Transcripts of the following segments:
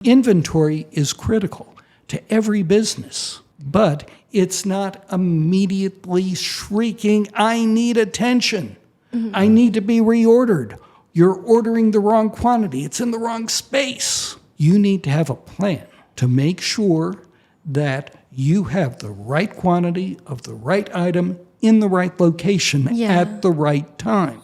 Inventory is critical to every business, but it's not immediately shrieking, I need attention. I need to be reordered. You're ordering the wrong quantity. It's in the wrong space. You need to have a plan to make sure that you have the right quantity of the right item in the right location at the right time.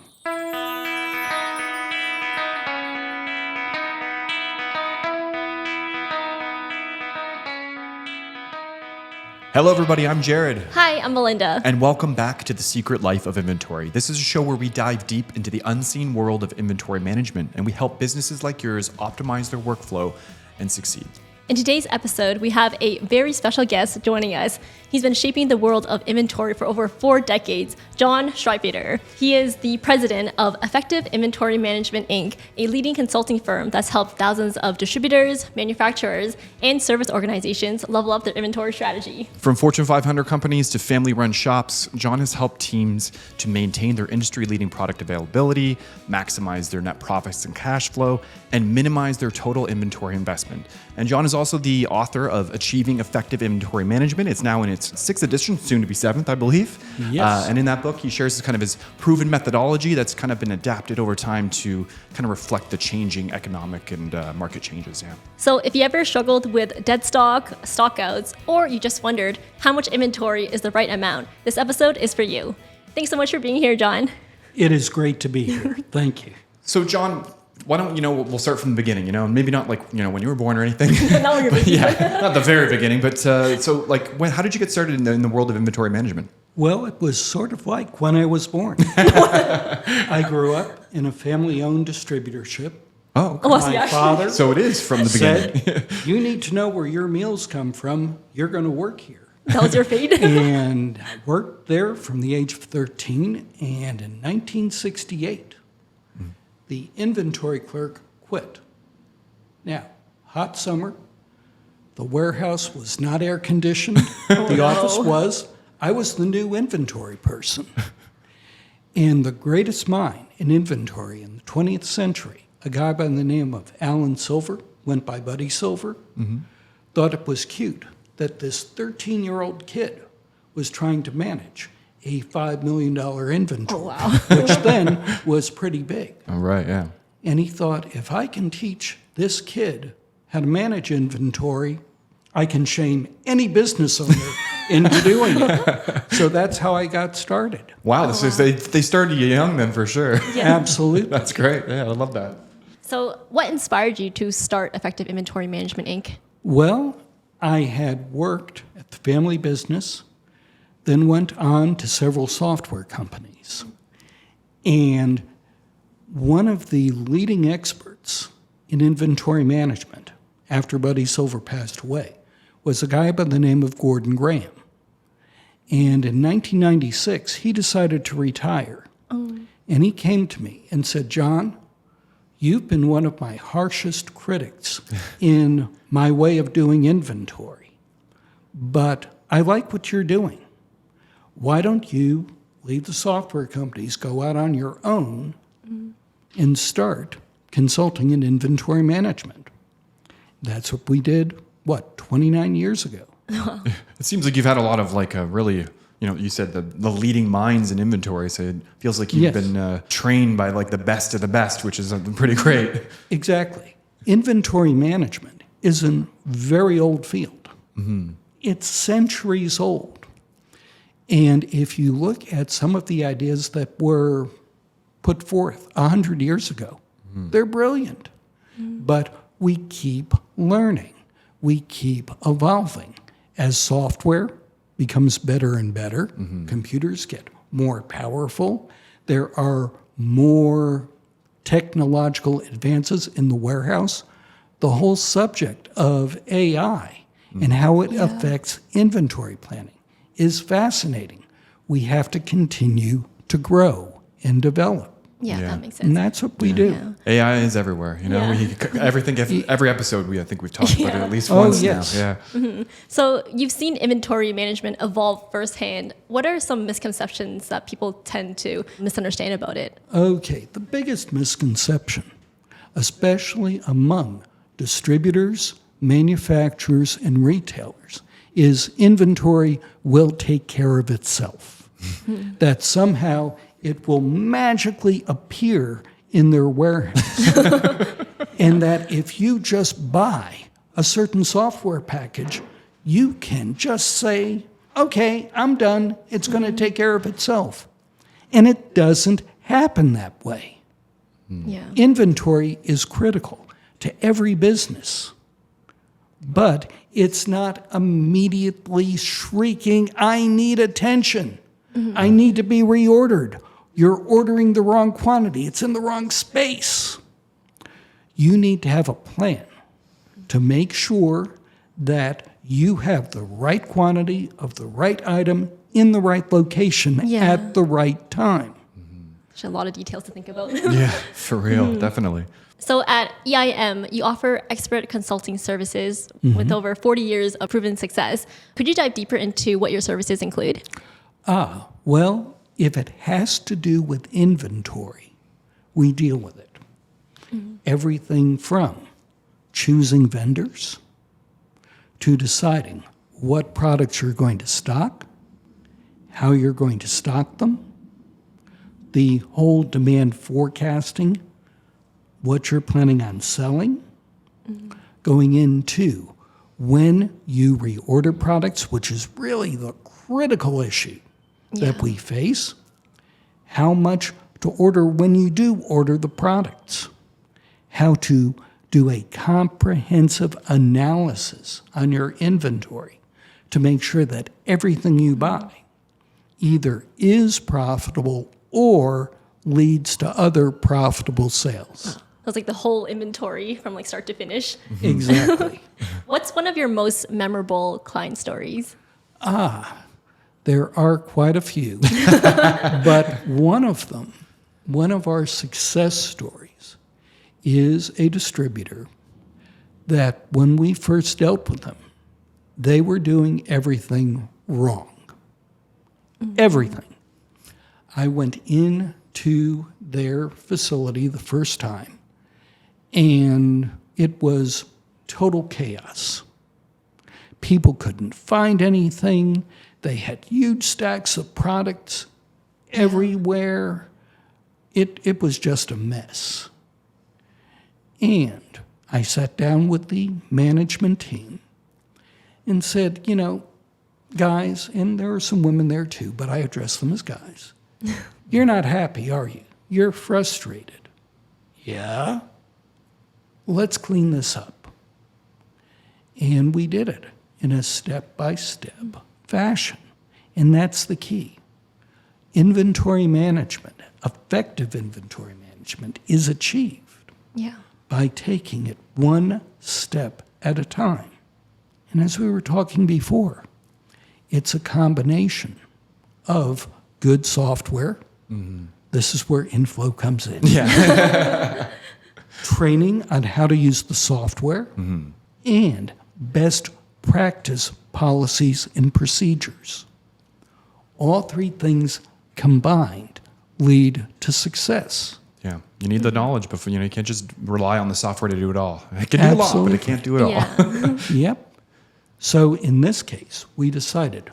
Hello, everybody. I'm Jared. Hi, I'm Melinda. And welcome back to The Secret Life of Inventory. This is a show where we dive deep into the unseen world of inventory management, and we help businesses like yours optimize their workflow and succeed. In today's episode, we have a very special guest joining us. He's been shaping the world of inventory for over 4 decades, Jon Schreibfeder. He is the president of Effective Inventory Management, Inc., a leading consulting firm that's helped thousands of distributors, manufacturers, and service organizations level up their inventory strategy. From Fortune 500 companies to family-run shops, Jon has helped teams to maintain their industry-leading product availability, maximize their net profits and cash flow, and minimize their total inventory investment. And Jon is also the author of Achieving Effective Inventory Management. It's now in its 6th edition, soon to be 7th, I believe. Yes. And in that book, he shares his proven methodology that's kind of been adapted over time to kind of reflect the changing economic and market changes. Yeah. So if you ever struggled with dead stock, stockouts, or you just wondered how much inventory is the right amount, this episode is for you. Thanks so much for being here, Jon. It is great to be here. Thank you. So, Jon, why don't we'll start from the beginning, maybe not when you were born or anything. Not your business. Yeah, not the very beginning, but how did you get started in the world of inventory management? Well, it was sort of like when I was born. I grew up in a family-owned distributorship. Oh, okay. My father So it is from the beginning. said, you need to know where your meals come from. You're going to work here. That was your fate. And I worked there from the age of 13, and in 1968, the inventory clerk quit. Now, hot summer, the warehouse was not air conditioned. The office was. I was the new inventory person. And the greatest mind in inventory in the 20th century, a guy by the name of Alan Silver, went by Buddy Silver, thought it was cute that this 13-year-old kid was trying to manage a $5 million inventory, which then was pretty big. All right, yeah. And he thought, if I can teach this kid how to manage inventory, I can shame any business owner into doing it. So that's how I got started. Wow, they started you young then for sure. Yeah. Absolutely. That's great. Yeah, I love that. So what inspired you to start Effective Inventory Management, Inc.? Well, I had worked at the family business, then went on to several software companies. And one of the leading experts in inventory management, after Buddy Silver passed away, was a guy by the name of Gordon Graham. And in 1996, he decided to retire. And he came to me and said, Jon, you've been one of my harshest critics in my way of doing inventory, but I like what you're doing. Why don't you leave the software companies, go out on your own, and start consulting in inventory management? That's what we did, 29 years ago. It seems like you've had a lot of really, you said the leading minds in inventory, so it feels like you've been trained by the best of the best, which is pretty great. Exactly. Inventory management is a very old field. It's centuries old. And if you look at some of the ideas that were put forth 100 years ago, they're brilliant. But we keep learning. We keep evolving. As software becomes better and better, computers get more powerful, there are more technological advances in the warehouse. The whole subject of AI and how it affects inventory planning is fascinating. We have to continue to grow and develop. Yeah, that makes sense. And that's what we do. Yeah. AI is everywhere. Every episode I think we've talked about it at least once now. Yeah. So you've seen inventory management evolve firsthand. What are some misconceptions that people tend to misunderstand about it? Okay, the biggest misconception, especially among distributors, manufacturers, and retailers is inventory will take care of itself. That somehow it will magically appear in their warehouse. And that if you just buy a certain software package, you can just say, okay, I'm done. It's going to take care of itself. And it doesn't happen that way. Yeah. Inventory is critical to every business, but it's not immediately shrieking, I need attention. I need to be reordered. You're ordering the wrong quantity. It's in the wrong space. You need to have a plan to make sure that you have the right quantity of the right item in the right location at the right time. There's a lot of details to think about. Yeah, for real, definitely. So at EIM, you offer expert consulting services with over 40 years of proven success. Could you dive deeper into what your services include? Well, if it has to do with inventory, we deal with it. Everything from choosing vendors to deciding what products you're going to stock, how you're going to stock them, the whole demand forecasting, what you're planning on selling, going into when you reorder products, which is really the critical issue that we face, how much to order when you do order the products, how to do a comprehensive analysis on your inventory to make sure that everything you buy either is profitable or leads to other profitable sales. That's like the whole inventory from like start to finish. Exactly. What's one of your most memorable client stories? There are quite a few, but one of our success stories is a distributor that when we first dealt with them, they were doing everything wrong. Everything. I went into their facility the first time, and it was total chaos. People couldn't find anything. They had huge stacks of products everywhere. It was just a mess. And I sat down with the management team and said, you know, guys, and there are some women there too, but I address them as guys. You're not happy, are you? You're frustrated. Yeah? Let's clean this up. And we did it in a step-by-step fashion. And that's the key. Inventory management, effective inventory management, is achieved by taking it one step at a time. And as we were talking before, it's a combination of good software. This is where inFlow comes in. Training on how to use the software and best practice policies and procedures. All three things combined lead to success. Yeah, you need the knowledge before, you can't just rely on the software to do it all. It can do a lot, but it can't do it all. Yep. So in this case, we decided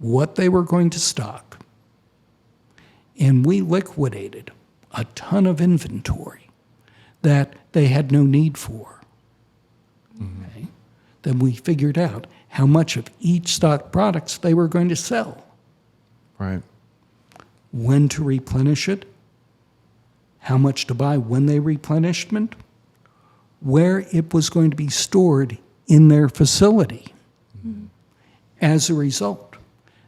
what they were going to stock, and we liquidated a ton of inventory that they had no need for. Okay? Then we figured out how much of each stock products they were going to sell, Right. when to replenish it, how much to buy when they replenished it, where it was going to be stored in their facility. As a result,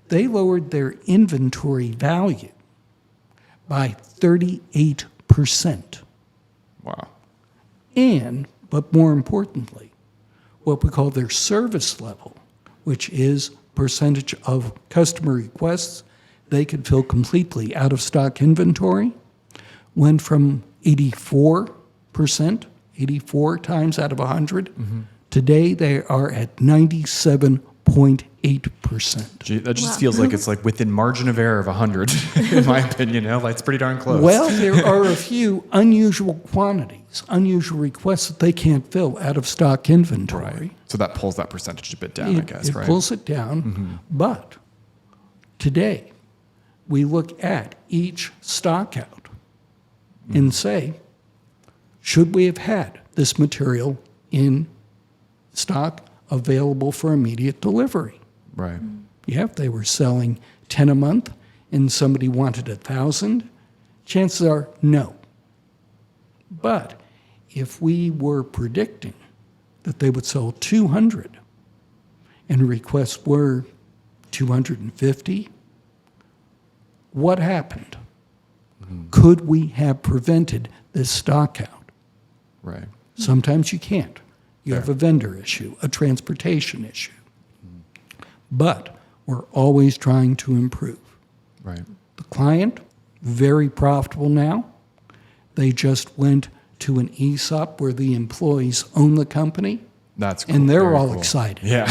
they lowered their inventory value by 38%. Wow. And, but more importantly, what we call their service level, which is percentage of customer requests they could fill completely out of stock inventory, went from 84%, 84 times out of 100. Today they are at 97.8%. 8%. Gee, that just Wow. feels like it's like within margin of error of 100, in my opinion. Like it's pretty darn close. Well, there are a few unusual quantities, unusual requests that they can't fill out of stock inventory. Right. So that pulls that percentage a bit down, I guess, It right? pulls it down. But today, we look at each stock out and say, should we have had this material in stock available for immediate delivery? Right. Yeah, if they were selling 10 a month and somebody wanted 1,000, chances are no. But if we were predicting that they would sell 200 and requests were 250, what happened? Could we have prevented this stock out? Right. Sometimes you can't. You have Fair. a vendor issue, a transportation issue. But we're always trying to improve. Right. The client, very profitable now. They just went to an ESOP where the employees own the company, That's cool. and they're Very all cool. excited. Yeah.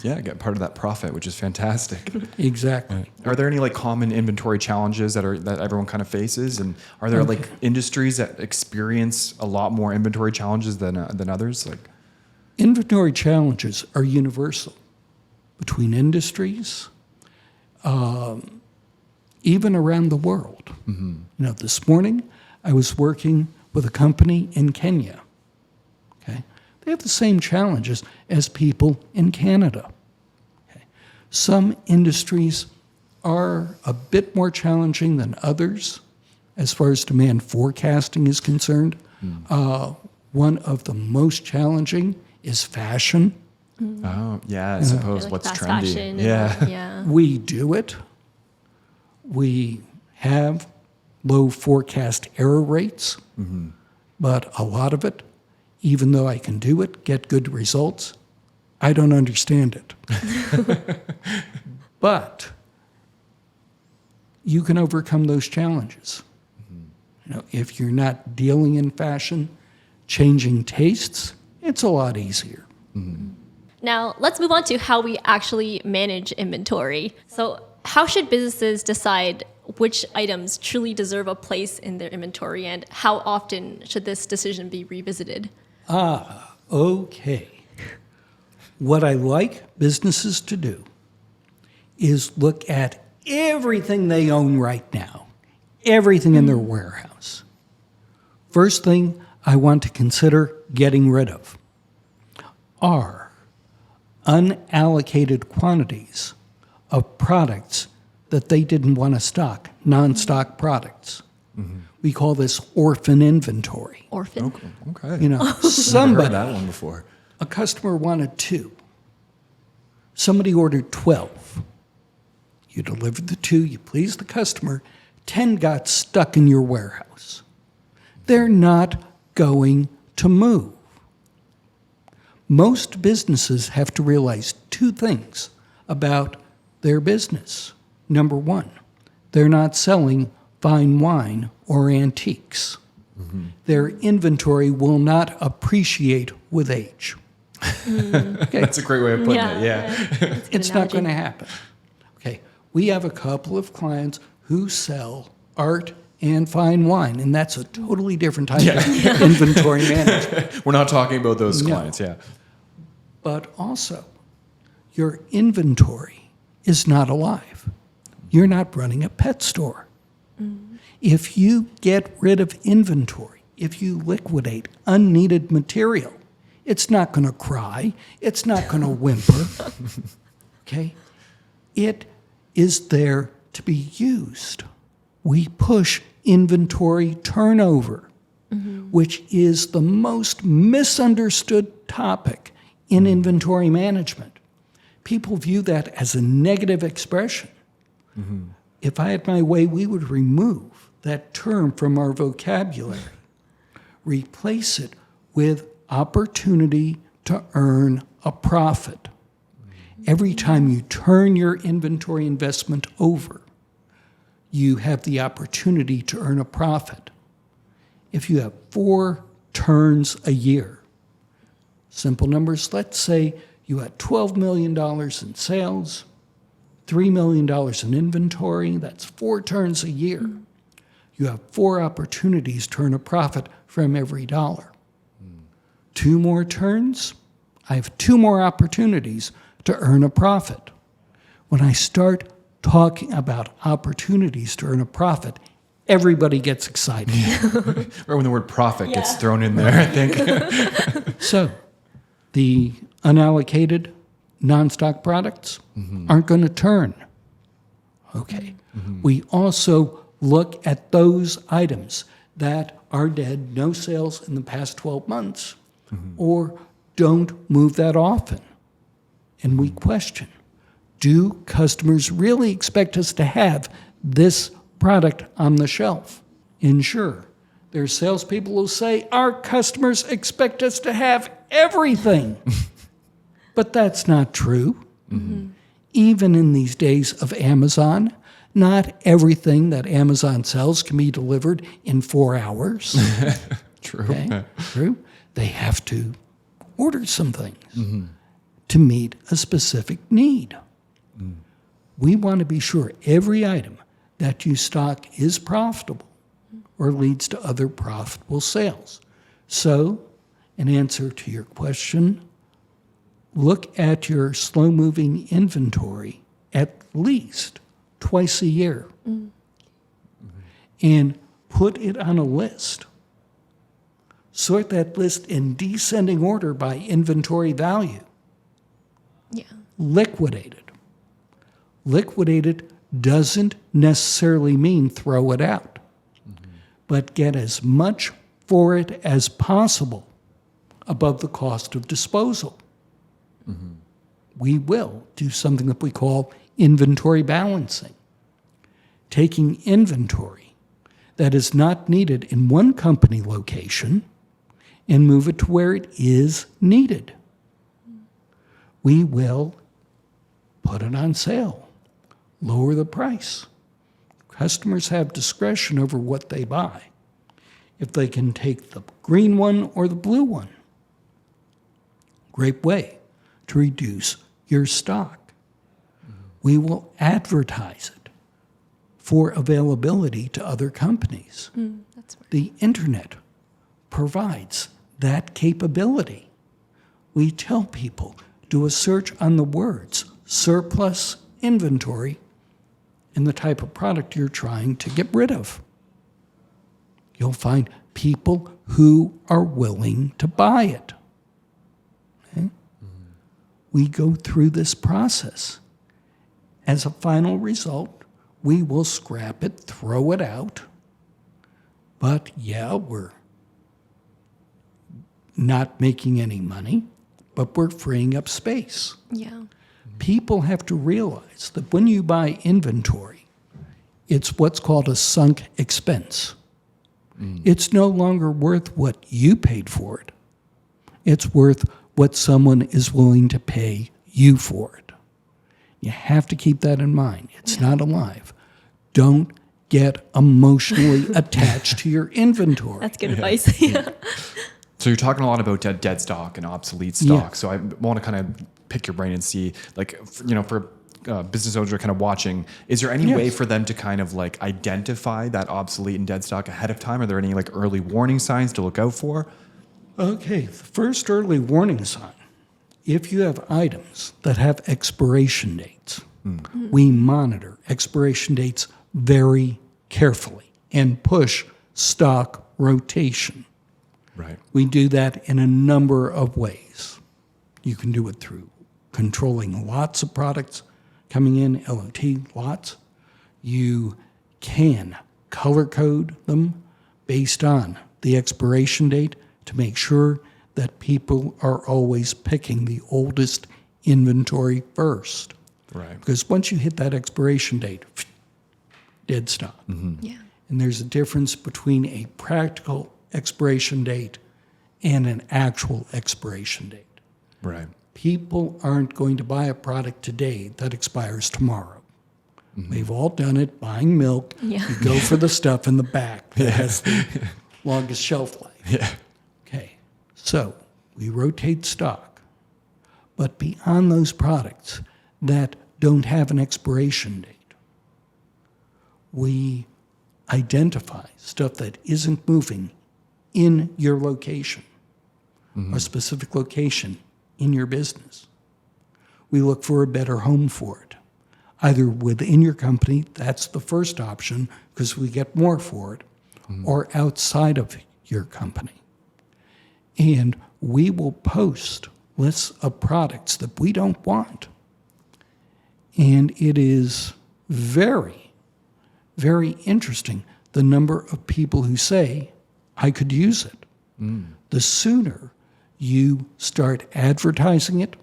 Yeah, get part of that profit, which is fantastic. Exactly. Are there any like common inventory challenges that everyone kind of faces, and are there like industries that experience a lot more inventory challenges than others? Like, Inventory challenges are universal between industries, even around the world. You know, this morning I was working with a company in Kenya. Okay, they have the same challenges as people in Canada. Okay. Some industries are a bit more challenging than others as far as demand forecasting is concerned. One of the most challenging is fashion. oh yeah, I suppose Like what's fast trendy. fashion. Yeah. Yeah. We do it. We have low forecast error rates, but a lot of it, even though I can do it, get good results, I don't understand it. But you can overcome those challenges. You know, if you're not dealing in fashion, changing tastes, it's a lot easier. Now, let's move on to how we actually manage inventory. So, how should businesses decide which items truly deserve a place in their inventory, and how often should this decision be revisited? Okay. What I like businesses to do is look at everything they own right now, everything in their warehouse. First thing I want to consider getting rid of are unallocated quantities of products that they didn't want to stock, non-stock products. We call this orphan inventory. Orphan. Okay. You know, Never somebody, heard that one before. a customer wanted 2. Somebody ordered 12. You delivered the 2, you pleased the customer, 10 got stuck in your warehouse. They're not going to move. Most businesses have to realize 2 things about their business. Number 1, they're not selling fine wine or antiques. Their inventory will not appreciate with age. Okay. That's a great way of putting it. Yeah. That's a good It's not analogy. going to happen. Okay, we have a couple of clients who sell art and fine wine, and that's a totally different type of inventory management. We're not talking about those No. clients. Yeah. But also, your inventory is not alive. You're not running a pet store. If you get rid of inventory, if you liquidate unneeded material, it's not going to cry. It's not going to whimper. Okay? It is there to be used. We push inventory turnover, which is the most misunderstood topic in inventory management. People view that as a negative expression. If I had my way, we would remove that term from our vocabulary, replace it with opportunity to earn a profit. Every time you turn your inventory investment over, you have the opportunity to earn a profit. If you have 4 turns a year, simple numbers, let's say You had $12 million in sales, $3 million in inventory. That's 4 turns a year. You have 4 opportunities to earn a profit from every dollar. 2 more turns, I have 2 more opportunities to earn a profit. When I start talking about opportunities to earn a profit, everybody gets excited. Or when the word profit gets thrown in there, I think. So the unallocated non-stock products aren't going to turn. Okay. We also look at those items that are dead, no sales in the past 12 months, or don't move that often. And we question, do customers really expect us to have this product on the shelf? And sure, there's salespeople who say, our customers expect us to have everything. But that's not true. Even in these days of Amazon, not everything that Amazon sells can be delivered in 4 hours. True. Okay? True. They have to order some things to meet a specific need. We want to be sure every item that you stock is profitable or leads to other profitable sales. So, in answer to your question, look at your slow-moving inventory at least twice a year and put it on a list. Sort that list in descending order by inventory value. Yeah. Liquidate it. Liquidate it doesn't necessarily mean throw it out, but get as much for it as possible above the cost of disposal. We will do something that we call inventory balancing, taking inventory that is not needed in one company location and move it to where it is needed. We will put it on sale, lower the price. Customers have discretion over what they buy. If they can take the green one or the blue one, great way to reduce your stock. We will advertise it for availability to other companies. That's right. The internet provides that capability. We tell people, do a search on the words surplus inventory and the type of product you're trying to get rid of. You'll find people who are willing to buy it. Okay? We go through this process. As a final result, we will scrap it, throw it out. But yeah, we're not making any money, but we're freeing up space. Yeah. People have to realize that when you buy inventory, it's what's called a sunk expense. It's no longer worth what you paid for it. It's worth what someone is willing to pay you for it. You have to keep that in mind. It's not alive. Don't get emotionally attached to your inventory. That's good advice. Yeah. So you're talking a lot about dead stock and obsolete stock. So I want to kind of pick your brain and see, like, for business owners who are kind of watching, is there any way for them to kind of like identify that obsolete and dead stock ahead of time? Are there any like early warning signs to look out for? Okay, the first early warning sign, if you have items that have expiration dates, we monitor expiration dates very carefully and push stock rotation. Right. We do that in a number of ways. You can do it through controlling lots of products coming in, LOT lots. You can color code them based on the expiration date to make sure that people are always picking the oldest inventory first. Right. Because once you hit that expiration date, dead stock. Yeah. And there's a difference between a practical expiration date and an actual expiration date. Right. People aren't going to buy a product today that expires tomorrow. They've all done it, buying milk. Yeah. You go for the stuff in the back that has the longest shelf life. Yeah. Okay, so we rotate stock. But beyond those products that don't have an expiration date, we identify stuff that isn't moving in your location, a specific location in your business. We look for a better home for it. Either within your company, that's the first option because we get more for it, or outside of your company. And we will post lists of products that we don't want. And it is very, very interesting the number of people who say, I could use it. The sooner you start advertising it,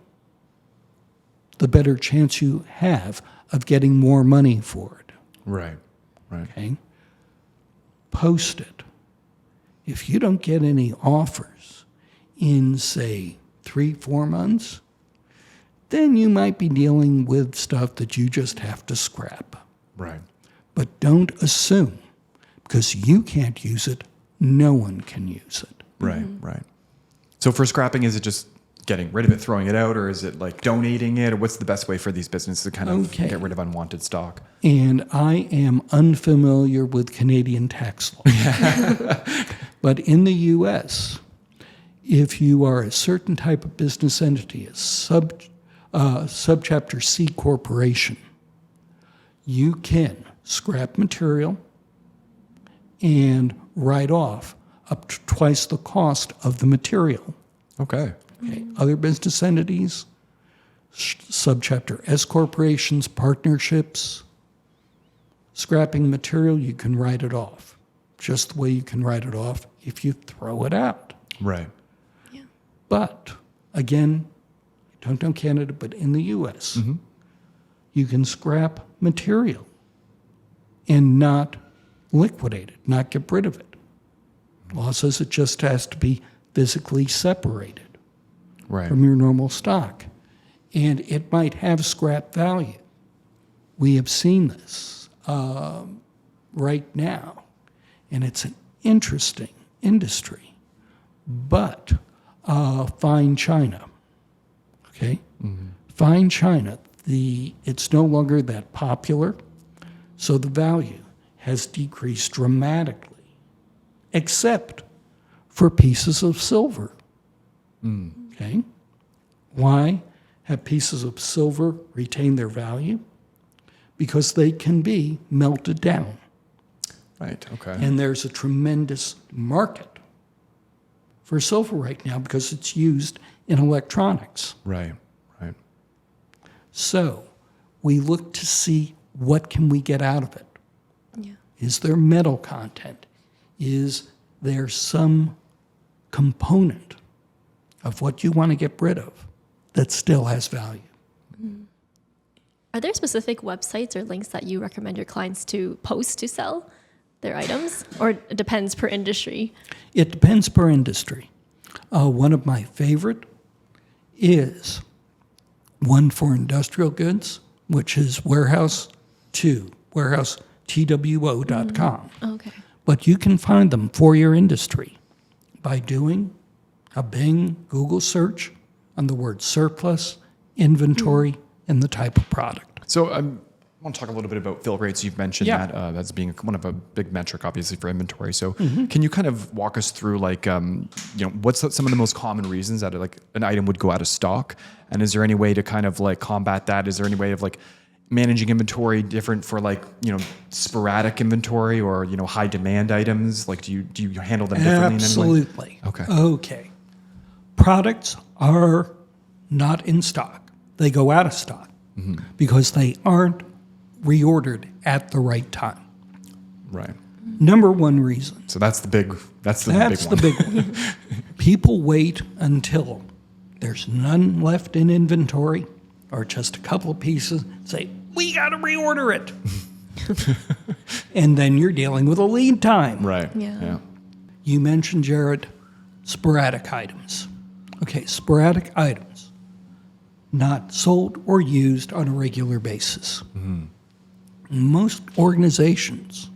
the better chance you have of getting more money for it. Right. Okay? Post it. If you don't get any offers in, say, 3-4 months, then you might be dealing with stuff that you just have to scrap. Right. But don't assume, because you can't use it, no one can use it. Right. Right. So for scrapping, is it just getting rid of it, throwing it out, or is it like donating it? Or what's the best way for these businesses to kind of get rid of unwanted stock? And I am unfamiliar with Canadian tax law. But in the U.S., if you are a certain type of business entity, a subchapter C corporation, you can scrap material and write off up to twice the cost of the material. Okay. Okay. Other business entities, subchapter S corporations, partnerships, scrapping material, you can write it off. Just the way you can write it off if you throw it out. Right. Yeah. But again, I don't know Canada, but in the US, you can scrap material and not liquidate it, not get rid of it. Law says it just has to be physically separated Right. from your normal stock. And it might have scrap value. We have seen this right now, and it's an interesting industry. But fine china, okay? Fine china, it's no longer that popular, so the value has decreased dramatically, except for pieces of silver. Okay? Why have pieces of silver retain their value? Because they can be melted down. Right. Okay. And there's a tremendous market for silver right now because it's used in electronics. Right. Right. So we look to see what can we get out of it. Yeah. Is there metal content? Is there some component of what you want to get rid of that still has value? Are there specific websites or links that you recommend your clients to post to sell their items? Or it depends per industry? It depends per industry. One of my favorite is one for industrial goods, which is warehouse2warehouse2wo.com. Okay. But you can find them for your industry by doing a Bing Google search on the word surplus, inventory, and the type of product. So I want to talk a little bit about fill rates. You've mentioned Yeah. that that's being one of a big metric, obviously, for inventory. So can you kind of walk us through, like, what's some of the most common reasons that like an item would go out of stock? And is there any way to kind of like combat that? Is there any way of like managing inventory different for like, sporadic inventory or, high demand items? Like, do you handle them differently in any way? Absolutely. Okay. Products are not in stock. They go out of stock because they aren't reordered at the right time. Right. Number one reason. So that's the big one. That's the big one. People wait until there's none left in inventory or just a couple of pieces, say, we got to reorder it. And then you're dealing with a lead time. Right. Yeah. You mentioned, Jared, sporadic items. Okay, sporadic items, not sold or used on a regular basis. Most organizations,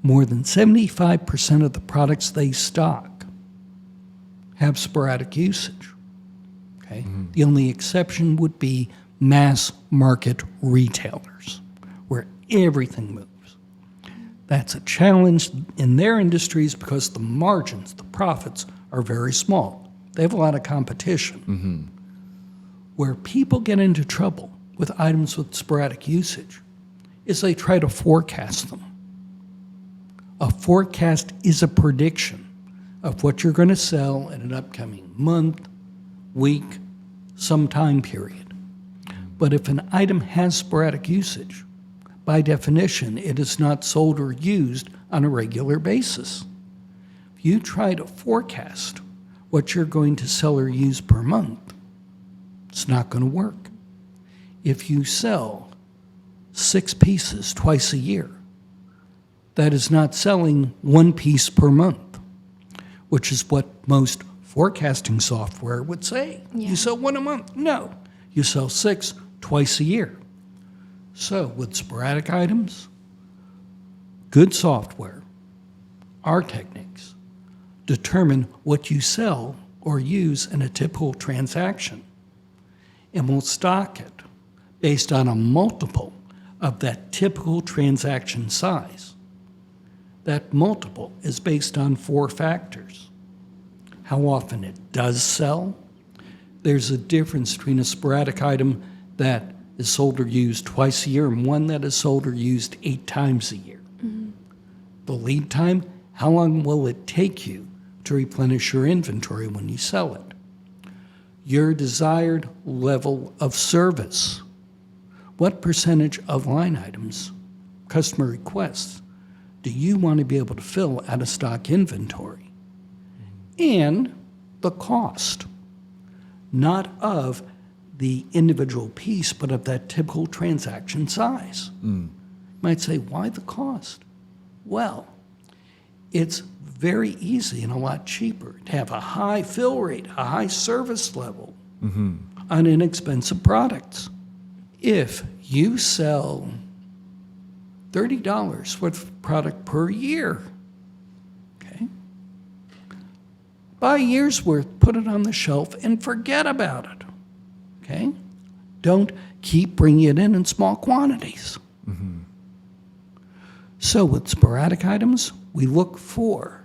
more than 75% of the products they stock have sporadic usage. Okay? The only exception would be mass market retailers, where everything moves. That's a challenge in their industries because the margins, the profits, are very small. They have a lot of competition. Where people get into trouble with items with sporadic usage is they try to forecast them. A forecast is a prediction of what you're going to sell in an upcoming month, week, some time period. But if an item has sporadic usage, by definition, it is not sold or used on a regular basis. If you try to forecast what you're going to sell or use per month, it's not going to work. If you sell 6 pieces twice a year, that is not selling 1 piece per month, which is what most forecasting software would say. You sell 1 a month. No, you sell 6 twice a year. So with sporadic items, good software, our techniques, determine what you sell or use in a typical transaction, and we'll stock it based on a multiple of that typical transaction size. That multiple is based on 4 factors. How often it does sell. There's a difference between a sporadic item that is sold or used twice a year and one that is sold or used 8 times a year. The lead time, how long will it take you to replenish your inventory when you sell it? Your desired level of service. What percentage of line items, customer requests, do you want to be able to fill out of stock inventory? And the cost, not of the individual piece, but of that typical transaction size. You might say, why the cost? Well, it's very easy and a lot cheaper to have a high fill rate, a high service level on inexpensive products. If you sell $30 worth of product per year, okay, buy a year's worth, put it on the shelf, and forget about it. Okay? Don't keep bringing it in small quantities. So with sporadic items, we look for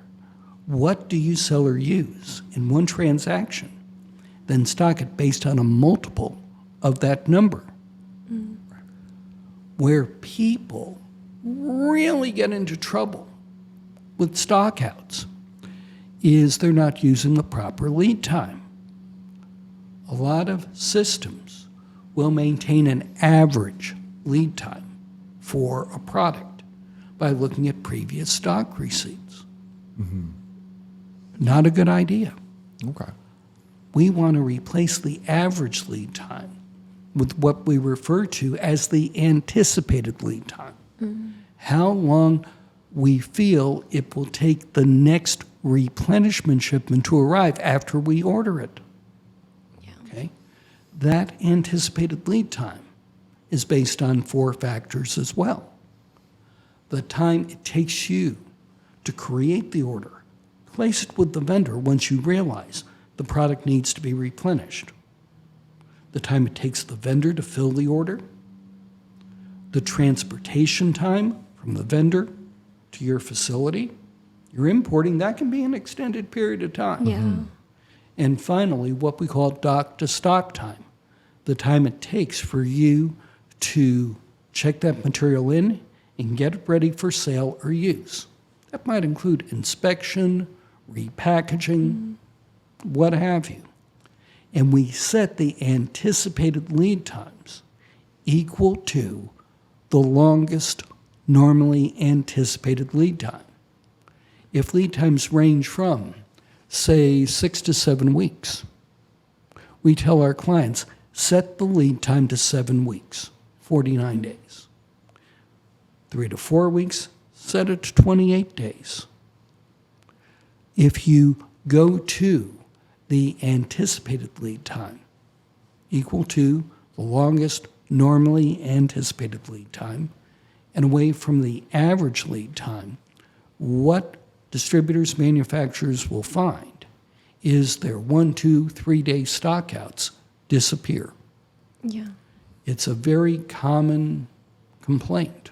what do you sell or use in one transaction, then stock it based on a multiple of that number. Where people really get into trouble with stockouts is they're not using the proper lead time. A lot of systems will maintain an average lead time for a product by looking at previous stock receipts. Not a good idea. Okay. We want to replace the average lead time with what we refer to as the anticipated lead time. How long we feel it will take the next replenishment shipment to arrive after we order it. Okay? That anticipated lead time is based on 4 factors as well. The time it takes you to create the order, place it with the vendor once you realize the product needs to be replenished, the time it takes the vendor to fill the order, the transportation time from the vendor to your facility. You're importing, that can be an extended period of time. And finally, what we call dock to stock time, the time it takes for you to check that material in and get it ready for sale or use. That might include inspection, repackaging, what have you. And we set the anticipated lead times equal to the longest normally anticipated lead time. If lead times range from, say, 6 to 7 weeks, we tell our clients, set the lead time to 7 weeks, 49 days. 3 to 4 weeks, set it to 28 days. If you go to the anticipated lead time equal to the longest normally anticipated lead time and away from the average lead time, what distributors, manufacturers will find is their 1, 2, 3 day stockouts disappear. Yeah. It's a very common complaint.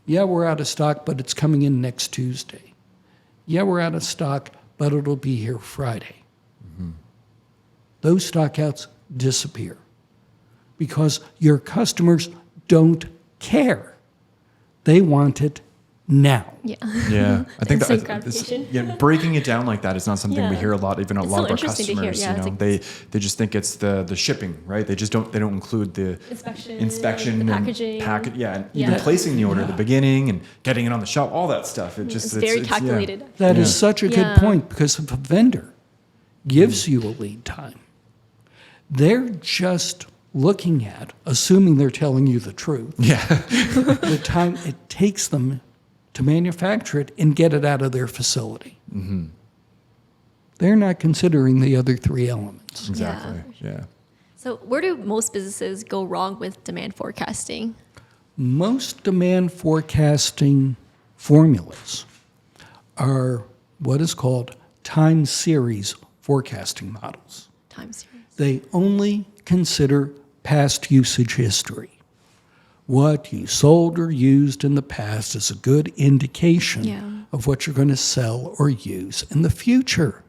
Yeah, we're out of stock, but it's coming in next Tuesday. Yeah, we're out of stock, but it'll be here Friday. Those stockouts disappear because your customers don't care. They want it now. Yeah. Yeah, I think Instant that gratification. yeah, breaking it down like that is not something we Yeah. hear a lot. Even a It's lot so of our interesting to hear. customers, Yeah, you it's know, like- they just think it's the shipping, right? They don't include the inspection, the packaging. and even Yeah. placing the order at the beginning and getting it on the shelf, all that stuff. It just It's very yeah. calculated. That is Yeah. such a good Yeah. point, because if a vendor gives you a lead time, they're just looking at, assuming they're telling you the truth, Yeah, the time it takes them to manufacture it and get it out of their facility. They're not considering the other three elements. exactly. Yeah. So where do most businesses go wrong with demand forecasting? Most demand forecasting formulas are what is called time series forecasting models. Time series. They only consider past usage history. What you sold or used in the past is a good indication Yeah. of what you're going to sell or use in the future.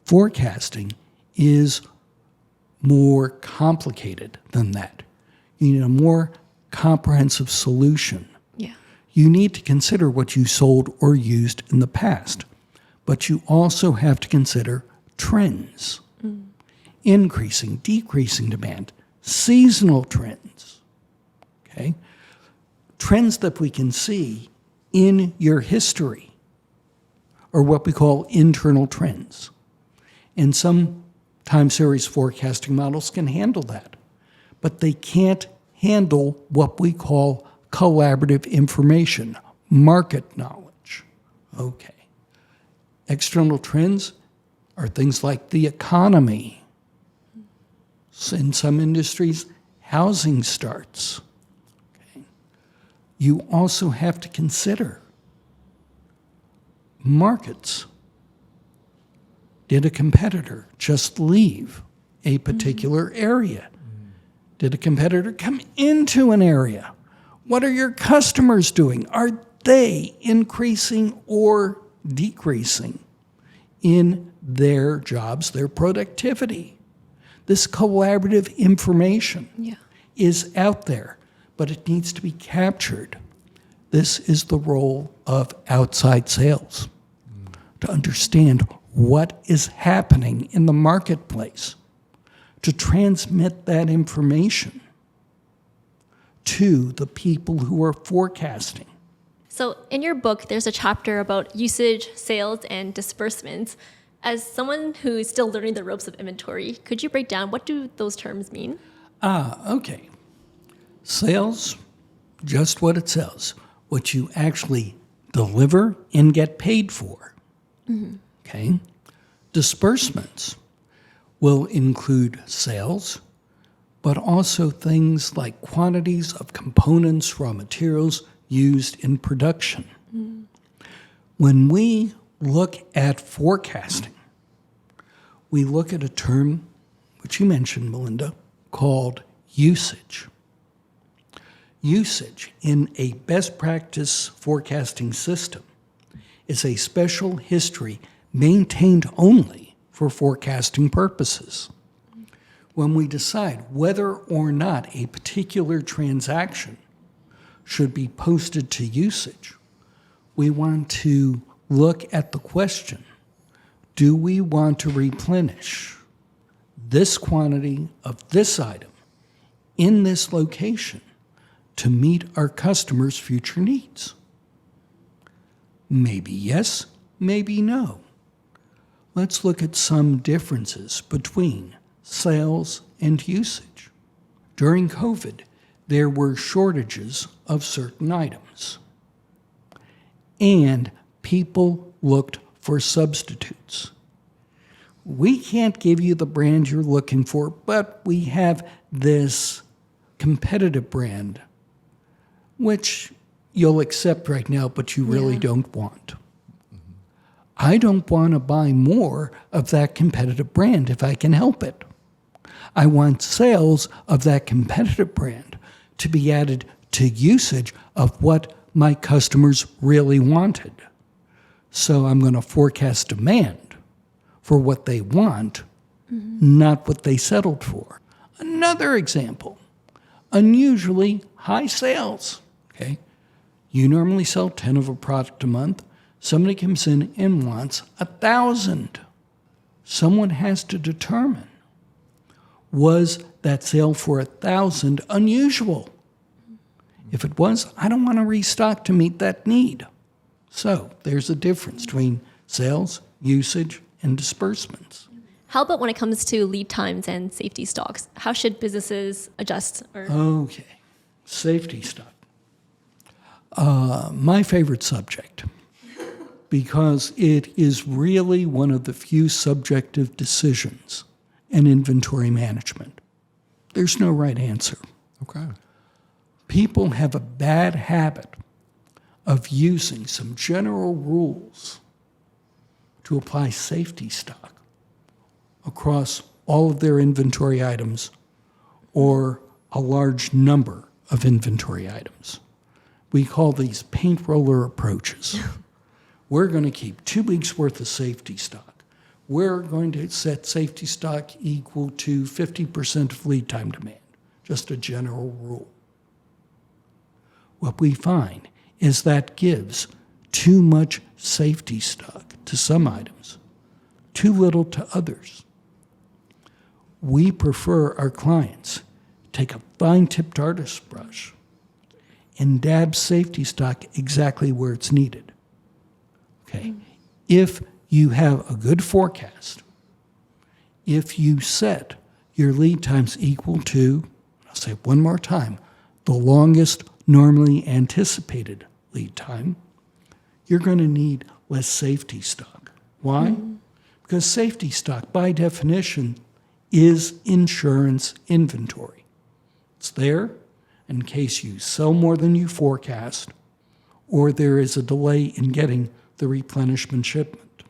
Forecasting is more complicated than that. You need a more comprehensive solution. Yeah. You need to consider what you sold or used in the past, but you also have to consider trends, increasing, decreasing demand, seasonal trends, okay? Trends that we can see in your history are what we call internal trends. And some time series forecasting models can handle that, but they can't handle what we call collaborative information, market knowledge. Okay. External trends are things like the economy. In some industries, housing starts. Okay. You also have to consider markets. Did a competitor just leave a particular area? Did a competitor come into an area? What are your customers doing? Are they increasing or decreasing in their jobs, their productivity? This collaborative information Yeah. is out there, but it needs to be captured. This is the role of outside sales, to understand what is happening in the marketplace, to transmit that information to the people who are forecasting. So in your book, there's a chapter about usage, sales, and disbursements. As someone who's still learning the ropes of inventory, could you break down what do those terms mean? Okay. Sales, just what it says, what you actually deliver and get paid for. Okay? Disbursements will include sales, but also things like quantities of components, raw materials used in production. When we look at forecasting, we look at a term, which you mentioned, Melinda, called usage. Usage in a best practice forecasting system is a special history maintained only for forecasting purposes. When we decide whether or not a particular transaction should be posted to usage, we want to look at the question, do we want to replenish this quantity of this item in this location to meet our customers' future needs? Maybe yes, maybe no. Let's look at some differences between sales and usage. During COVID, there were shortages of certain items, and people looked for substitutes. We can't give you the brand you're looking for, but we have this competitive brand, which you'll accept right now, but you really Yeah. don't want. I don't want to buy more of that competitive brand if I can help it. I want sales of that competitive brand to be added to usage of what my customers really wanted. So I'm going to forecast demand for what they want, not what they settled for. Another example, unusually high sales. Okay, you normally sell 10 of a product a month. Somebody comes in and wants 1,000. Someone has to determine, was that sale for 1,000 unusual? If it was, I don't want to restock to meet that need. So there's a difference between sales, usage, and disbursements. How about when it comes to lead times and safety stocks? How should businesses adjust? Okay, safety stock. My favorite subject, because it is really one of the few subjective decisions in inventory management. There's no right answer. Okay. People have a bad habit of using some general rules to apply safety stock across all of their inventory items or a large number of inventory items. We call these paint roller approaches. We're going to keep 2 weeks worth of safety stock. We're going to set safety stock equal to 50% of lead time demand, just a general rule. What we find is that gives too much safety stock to some items, too little to others. We prefer our clients take a fine-tipped artist's brush and dab safety stock exactly where it's needed. Okay, if you have a good forecast, if you set your lead times equal to, I'll say it one more time, the longest normally anticipated lead time, you're going to need less safety stock. Why? Because safety stock, by definition, is insurance inventory. It's there in case you sell more than you forecast or there is a delay in getting the replenishment shipment.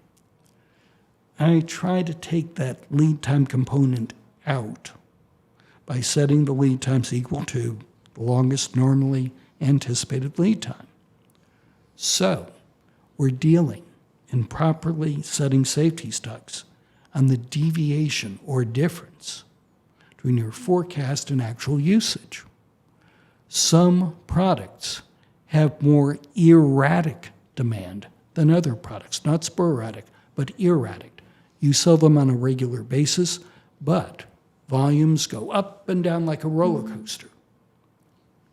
I try to take that lead time component out by setting the lead times equal to the longest normally anticipated lead time. So we're dealing in properly setting safety stocks on the deviation or difference between your forecast and actual usage. Some products have more erratic demand than other products, not sporadic, but erratic. You sell them on a regular basis, but volumes go up and down like a roller coaster.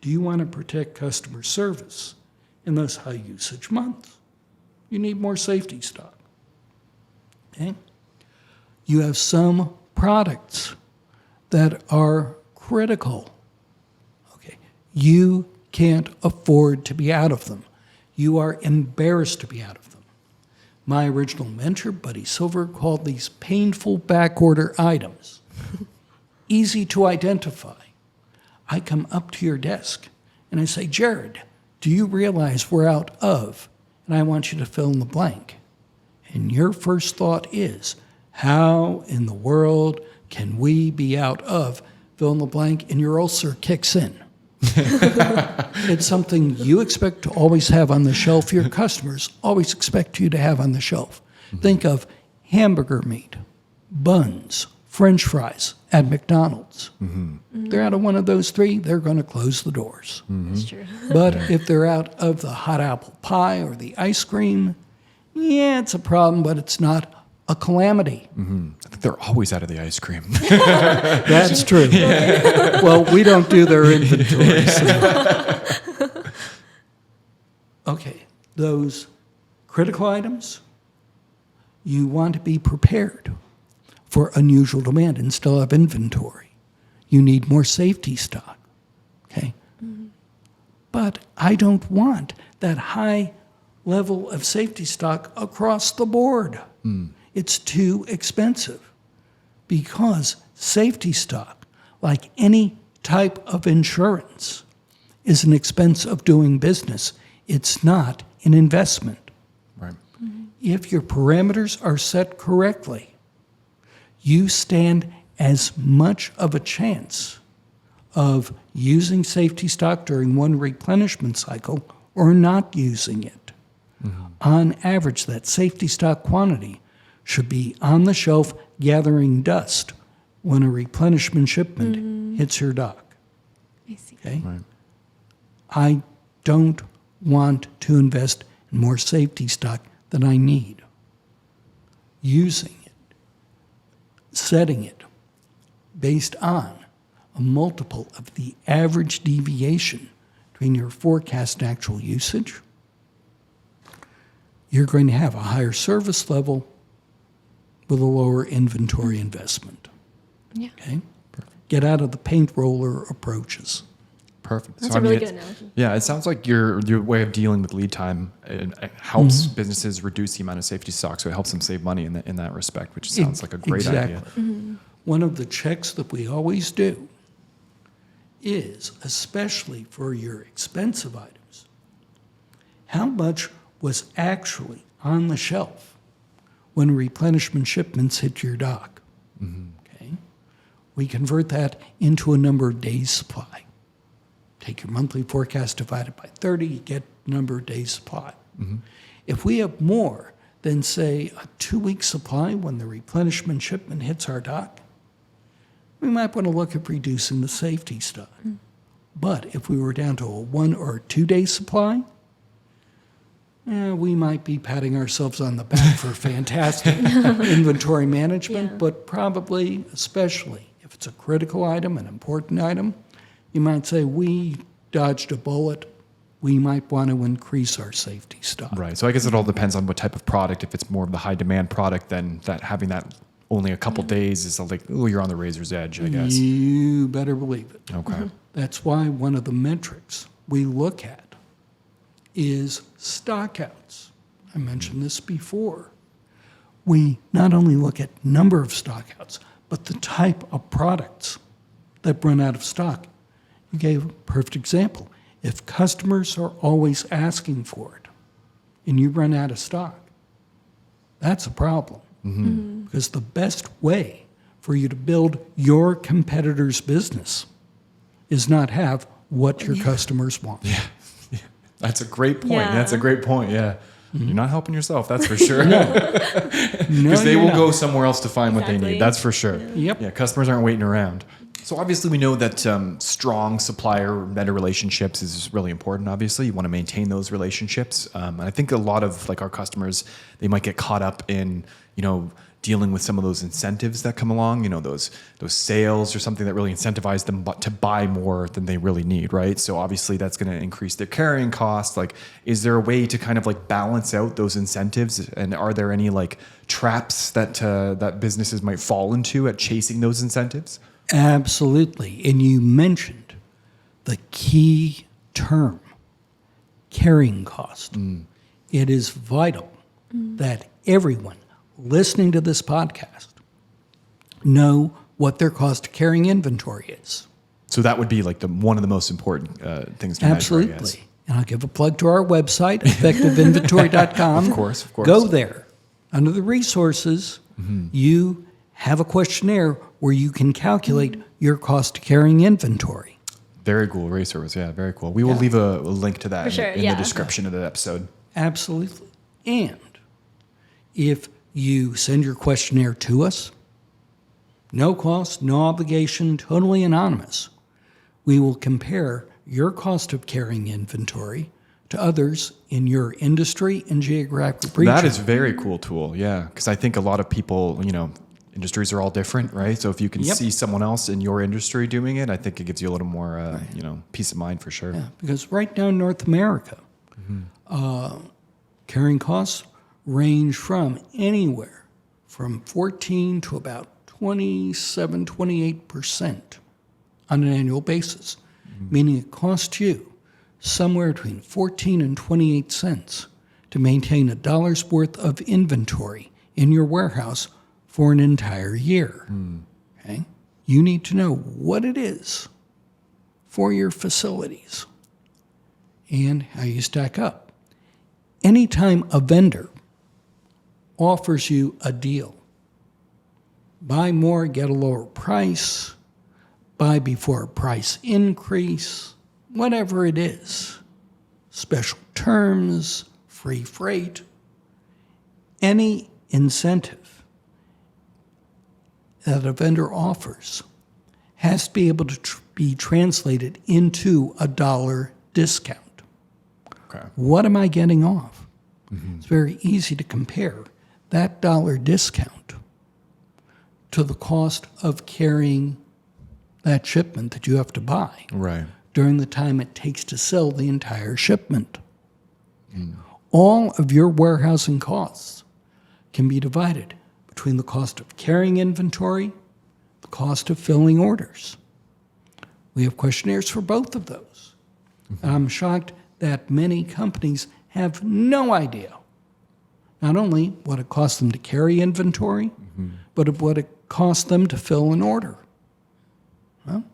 Do you want to protect customer service in those high usage months? You need more safety stock. Okay? You have some products that are critical. Okay? You can't afford to be out of them. You are embarrassed to be out of them. My original mentor, Buddy Silver, called these painful backorder items. Easy to identify. I come up to your desk and I say, Jared, do you realize we're out of? And I want you to fill in the blank. And your first thought is, how in the world can we be out of fill in the blank? And your ulcer kicks in. It's something you expect to always have on the shelf. Your customers always expect you to have on the shelf. Think of hamburger meat, buns, French fries at McDonald's. They're out of one of those three, they're going to close the doors. That's true. But if they're out of the hot apple pie or the ice cream, yeah, it's a problem, but it's not a calamity. I think they're always out of the ice cream. That's true. Well, we don't do their inventory. So. Okay, those critical items, you want to be prepared for unusual demand and still have inventory. You need more safety stock, okay? But I don't want that high level of safety stock across the board. It's too expensive because safety stock, like any type of insurance, is an expense of doing business. It's not an investment. Right. If your parameters are set correctly, you stand as much of a chance of using safety stock during one replenishment cycle or not using it. On average, that safety stock quantity should be on the shelf gathering dust when a replenishment shipment hits your dock. I see. Okay? Right. I don't want to invest in more safety stock than I need. Using it, setting it based on a multiple of the average deviation between your forecast and actual usage, you're going to have a higher service level with a lower inventory investment. Yeah. Okay? Get out of the paint roller approaches. Perfect. That's a really good analogy. Yeah, it sounds like your way of dealing with lead time it helps businesses reduce the amount of safety stock, so it helps them save money in that respect, which sounds like a great idea. One of the checks that we always do is, especially for your expensive items, how much was actually on the shelf when replenishment shipments hit your dock. Okay? We convert that into a number of days supply. Take your monthly forecast divided by 30, you get number of days supply. If we have more than, say, a 2-week supply when the replenishment shipment hits our dock, we might want to look at reducing the safety stock. But if we were down to a 1 or 2 day supply, we might be patting ourselves on the back for fantastic inventory management, but probably, especially if it's a critical item, an important item, you might say, we dodged a bullet. We might want to increase our safety stock. Right. So I guess it all depends on what type of product. If it's more of the high demand product, then that having that only a couple days is like, oh, you're on the razor's edge, I guess. You better believe it. Okay. That's why one of the metrics we look at is stockouts. I mentioned this before. We not only look at number of stockouts, but the type of products that run out of stock. You gave a perfect example. If customers are always asking for it and you run out of stock, that's a problem. Because the best way for you to build your competitor's business is not have what your customers want. Yeah. That's a great point. Yeah. That's a great point. Yeah. You're not helping yourself, that's for sure. No, Because they will go somewhere else to find what they Exactly. need. That's for sure. Yep. Yeah, customers aren't waiting around. So obviously we know that strong supplier vendor relationships is really important. Obviously, you want to maintain those relationships. And I think a lot of like our customers, they might get caught up in, dealing with some of those incentives that come along, those sales or something that really incentivize them to buy more than they really need, right? So obviously that's going to increase their carrying costs. Like, is there a way to kind of like balance out those incentives? And are there any like traps that that businesses might fall into at chasing those incentives? Absolutely. And you mentioned the key term, carrying cost. It is vital that everyone listening to this podcast know what their cost of carrying inventory is. So that would be like one of the most important things to measure, I guess. Absolutely. And I'll give a plug to our website, effectiveinventory.com. Of course. Go there. Under the resources, you have a questionnaire where you can calculate your cost of carrying inventory. Very cool resource. Yeah, very cool. We will leave a link to that For sure, in yeah. the description of the episode. Absolutely. And if you send your questionnaire to us, no cost, no obligation, totally anonymous, we will compare your cost of carrying inventory to others in your industry and geographic region. That is a very cool tool, yeah. Because I think a lot of people, industries are all different, right? So if you can see someone else in your industry doing it, I think it gives you a little more, peace of mind for sure. Yeah, because right now in North America, carrying costs range from anywhere from 14 to about 27, 28% on an annual basis, meaning it costs you somewhere between 14 and 28 cents to maintain a dollar's worth of inventory in your warehouse for an entire year. Okay? You need to know what it is for your facilities and how you stack up. Anytime a vendor offers you a deal, buy more, get a lower price, buy before a price increase, whatever it is, special terms, free freight, any incentive that a vendor offers has to be able to be translated into a dollar discount. Okay. What am I getting off? It's very easy to compare that dollar discount to the cost of carrying that shipment that you have to buy Right. during the time it takes to sell the entire shipment. All of your warehousing costs can be divided between the cost of carrying inventory, the cost of filling orders. We have questionnaires for both of those. I'm shocked that many companies have no idea not only what it costs them to carry inventory, but of what it costs them to fill an order. Well,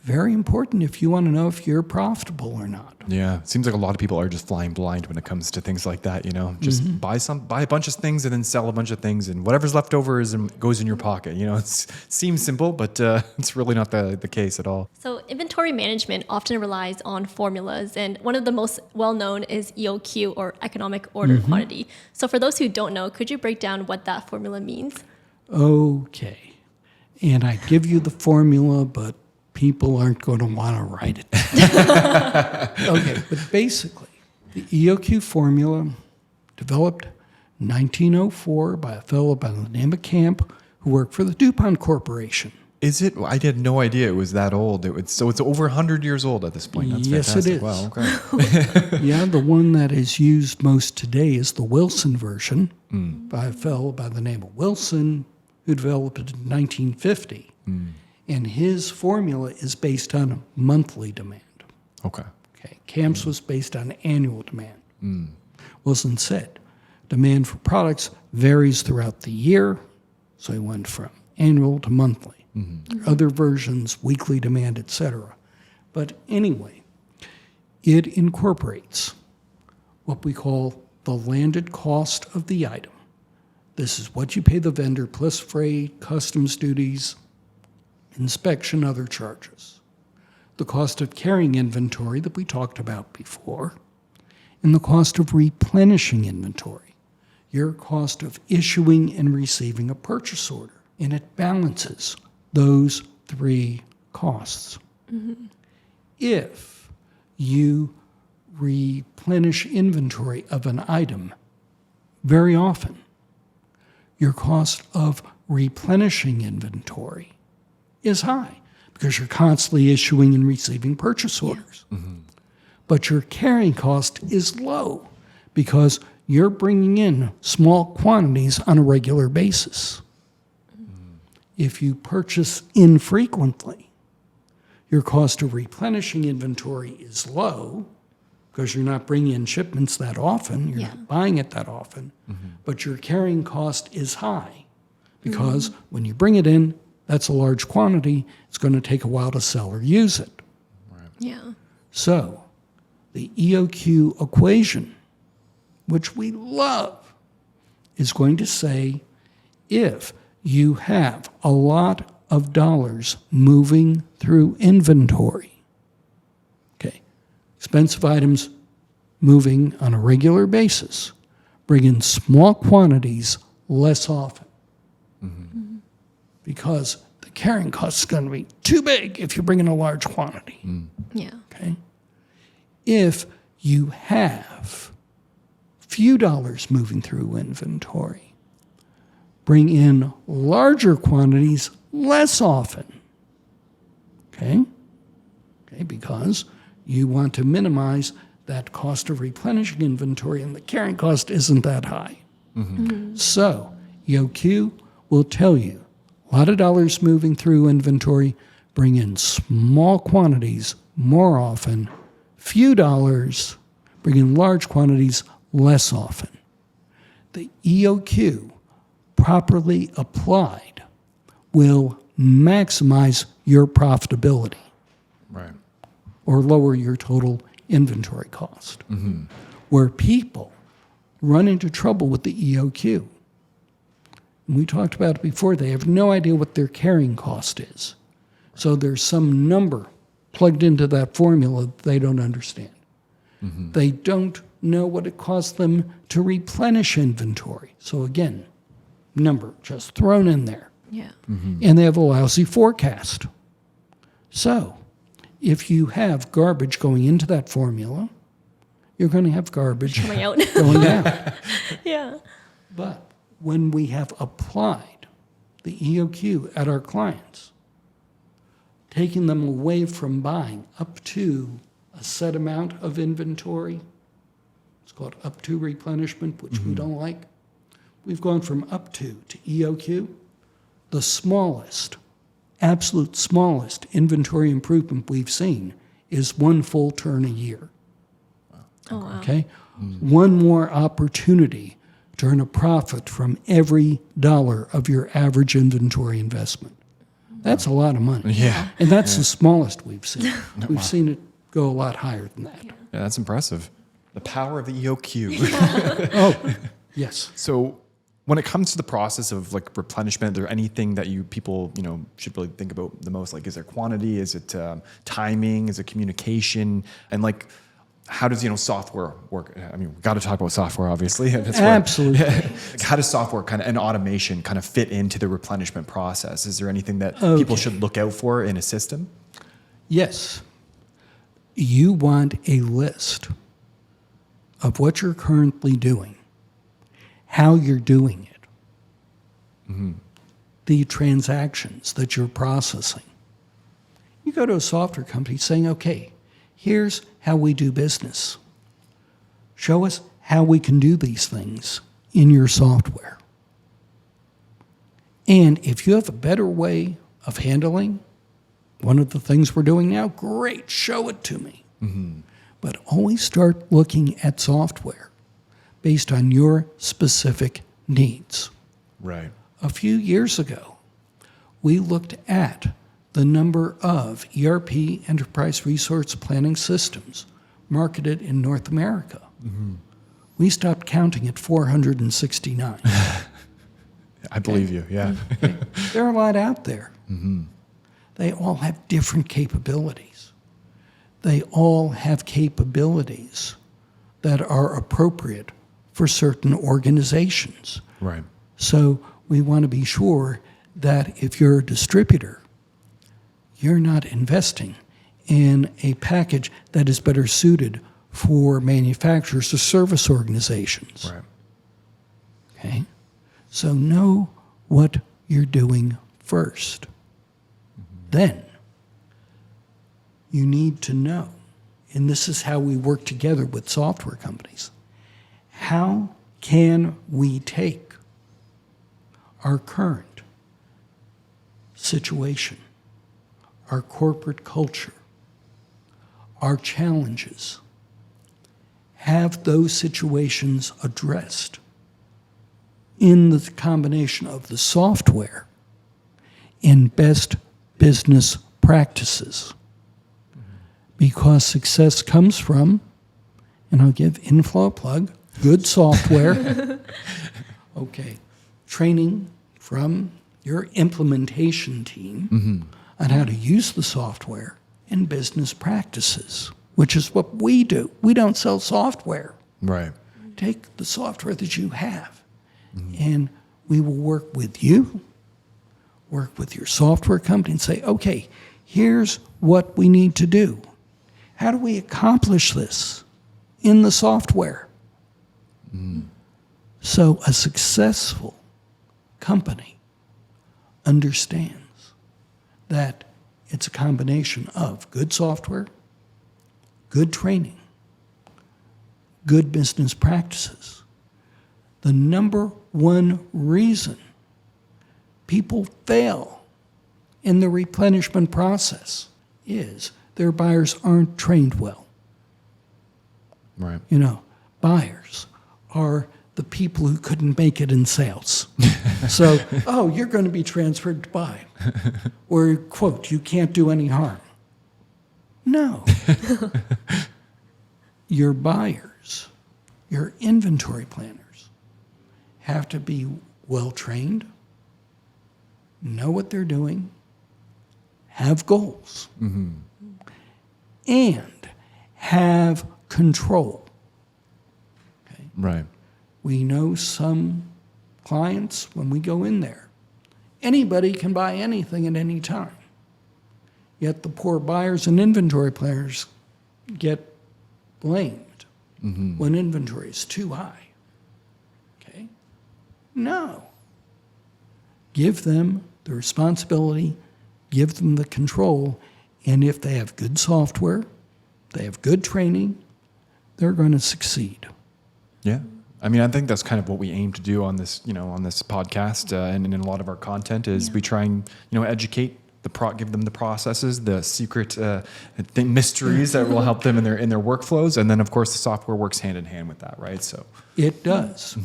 very important if you want to know if you're profitable or not. Yeah, it seems like a lot of people are just flying blind when it comes to things like that. Just buy a bunch of things and then sell a bunch of things, and whatever's left over goes in your pocket. It seems simple, but it's really not the case at all. So inventory management often relies on formulas, and one of the most well-known is EOQ, or economic order quantity. So for those who don't know, could you break down what that formula means? Okay. And I give you the formula, but people aren't going to want to write it. Okay, but basically, the EOQ formula developed in 1904 by a fellow by the name of Camp who worked for the DuPont Corporation. Is it? I had no idea it was that old. So it's over 100 years old at this point. That's Yes, fantastic. it is. Wow, okay. Yeah, the one that is used most today is the Wilson version by a fellow by the name of Wilson who developed it in 1950. And his formula is based on monthly demand. Okay. Okay. Camp's was based on annual demand. Wilson said demand for products varies throughout the year, so he went from annual to monthly. Other versions, weekly demand, etc. But anyway, it incorporates what we call the landed cost of the item. This is what you pay the vendor plus freight, customs duties, inspection, other charges. The cost of carrying inventory that we talked about before, and the cost of replenishing inventory, your cost of issuing and receiving a purchase order. And it balances those three costs. If you replenish inventory of an item very often, your cost of replenishing inventory is high because you're constantly issuing and receiving purchase orders. But your carrying cost is low because you're bringing in small quantities on a regular basis. If you purchase infrequently, your cost of replenishing inventory is low because you're not bringing in shipments that often, you're not buying it that often, but your carrying cost is high because when you bring it in, that's a large quantity. It's going to take a while to sell or use it. Yeah. So the EOQ equation, which we love, is going to say if you have a lot of dollars moving through inventory, okay, expensive items moving on a regular basis, bring in small quantities less often. Because the carrying cost is going to be too big if you bring in a large quantity. Yeah. Okay? If you have few dollars moving through inventory, bring in larger quantities less often. Okay? Okay, because you want to minimize that cost of replenishing inventory, and the carrying cost isn't that high. So, EOQ will tell you a lot of dollars moving through inventory, bring in small quantities more often, few dollars, bring in large quantities less often. The EOQ, properly applied, will maximize your profitability Right. or lower your total inventory cost. Where people run into trouble with the EOQ And we talked about it before. They have no idea what their carrying cost is. So there's some number plugged into that formula that they don't understand. They don't know what it costs them to replenish inventory. So again, number just thrown in there. Yeah. And they have a lousy forecast. So if you have garbage going into that formula, you're going to have garbage Coming out. going out. Yeah. But when we have applied the EOQ at our clients, taking them away from buying up to a set amount of inventory, it's called up to replenishment, which we don't like. We've gone from up to EOQ. The smallest, absolute smallest inventory improvement we've seen is 1 full turn a year. Oh, wow. Okay? One more opportunity to earn a profit from every dollar of your average inventory investment. That's a lot of money. Yeah. And that's the smallest we've seen. We've seen it go a lot higher than that. Yeah, that's impressive. The power of the EOQ. Oh, yes. So when it comes to the process of like replenishment, is there anything that people should really think about the most? Like, is there quantity? Is it timing? Is it communication? And like, how does software work? I mean, we've got to talk about software, obviously. That's Absolutely. Like, how does software and automation kind of fit into the replenishment process? Is there anything that people should look out for in a system? Yes. You want a list of what you're currently doing, how you're doing it, the transactions that you're processing. You go to a software company saying, okay, here's how we do business. Show us how we can do these things in your software. And if you have a better way of handling one of the things we're doing now, great, show it to me. But always start looking at software based on your specific needs. Right. A few years ago, we looked at the number of ERP, enterprise resource planning systems, marketed in North America. We stopped counting at 469. I believe you, yeah. There are a lot out there. They all have different capabilities. They all have capabilities that are appropriate for certain organizations. Right. So we want to be sure that if you're a distributor, you're not investing in a package that is better suited for manufacturers or service organizations. Right. Okay? So know what you're doing first. Then you need to know, and this is how we work together with software companies, how can we take our current situation, our corporate culture, our challenges, have those situations addressed in the combination of the software and best business practices. Because success comes from, and I'll give inFlow a plug, good software. Okay. Training from your implementation team on how to use the software and business practices, which is what we do. We don't sell software. Right. Take the software that you have, and we will work with you, work with your software company, and say, okay, here's what we need to do. How do we accomplish this in the software? So a successful company understands that it's a combination of good software, good training, good business practices. The number one reason people fail in the replenishment process is their buyers aren't trained well. Right. Buyers are the people who couldn't make it in sales. So, you're going to be transferred to buy. Or, quote, you can't do any harm. No. Your buyers, your inventory planners, have to be well-trained, know what they're doing, have goals, and have control. Okay? Right. We know some clients, when we go in there, anybody can buy anything at any time. Yet the poor buyers and inventory planners get blamed when inventory is too high. Okay? No. Give them the responsibility, give them the control, and if they have good software, they have good training, they're going to succeed. Yeah. I mean, I think that's kind of what we aim to do on this, on this podcast, and in a lot of our content is we try and, educate give them the processes, the secret mysteries that will help them in their workflows, and then of course the software works hand in hand with that, right? So it does,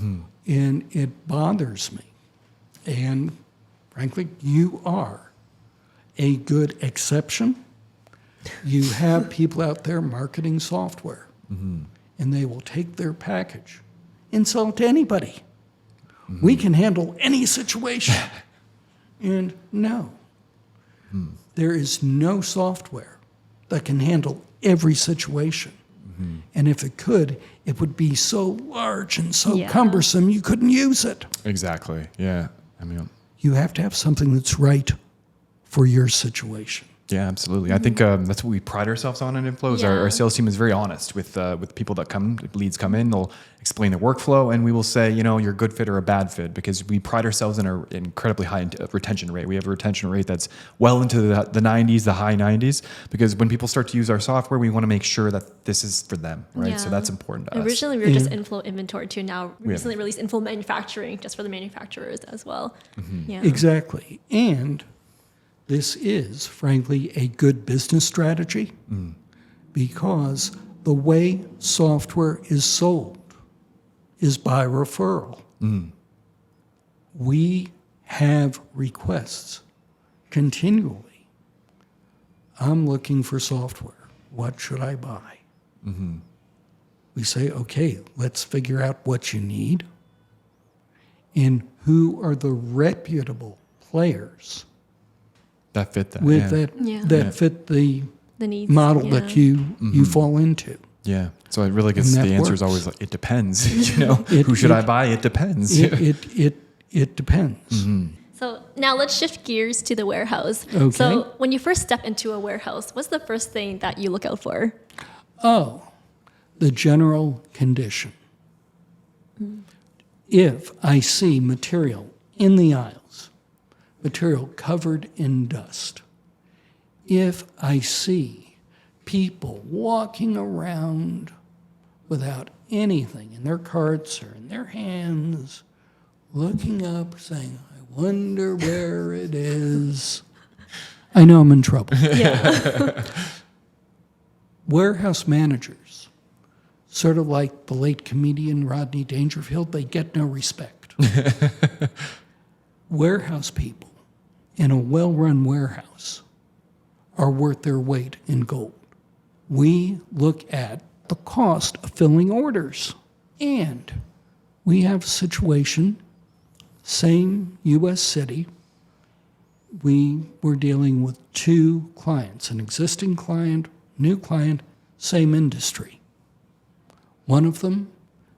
and it bothers me. And frankly, you are a good exception. You have people out there marketing software, and they will take their package and sell it to anybody. We can handle any situation. And no, there is no software that can handle every situation. And if it could, it would be so large and so cumbersome you couldn't use it. Exactly. Yeah. I mean, you have to have something that's right for your situation. Yeah, absolutely. I think that's what we pride ourselves on in inFlow. Is our sales team is very honest with people that leads come in. They'll explain their workflow, and we will say, you're a good fit or a bad fit, because we pride ourselves in our incredibly high retention rate. We have a retention rate that's well into the 90s, the high 90s, because when people start to use our software, we want to make sure that this is for them, right? Yeah. So that's important to us. Originally, we were just inFlow inventory too. Now, recently released inFlow manufacturing, just for the manufacturers as well. Yeah. Exactly. And this is, frankly, a good business strategy because the way software is sold is by referral. We have requests continually. I'm looking for software. What should I buy? We say, okay, let's figure out what you need and who are the reputable players that fit that. With that fit the needs, model that you fall into. Yeah. So it really gets the answer is always like, it depends. Who should I buy? It depends. It depends. So now let's shift gears to the warehouse. Okay. So when you first step into a warehouse, what's the first thing that you look out for? Oh, the general condition. If I see material in the aisles, material covered in dust, if I see people walking around without anything in their carts or in their hands, looking up, saying, I wonder where it is, I know I'm in trouble. Warehouse managers, sort of like the late comedian Rodney Dangerfield, they get no respect. Warehouse people in a well-run warehouse are worth their weight in gold. We look at the cost of filling orders. And we have a situation, same U.S. city, we were dealing with two clients, an existing client, new client, same industry. One of them,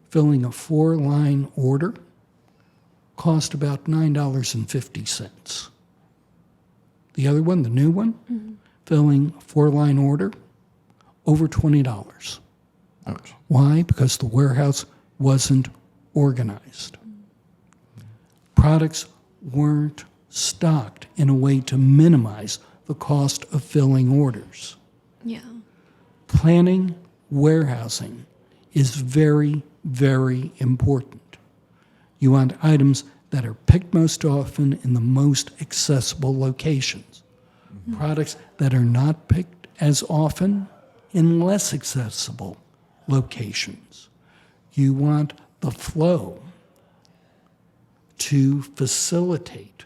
filling a 4-line order, cost about $9.50. The other one, the new one, filling a 4-line order, over $20. Ouch. Why? Because the warehouse wasn't organized. Products weren't stocked in a way to minimize the cost of filling orders. Yeah. Planning warehousing is very, very important. You want items that are picked most often in the most accessible locations. Products that are not picked as often in less accessible locations. You want the flow to facilitate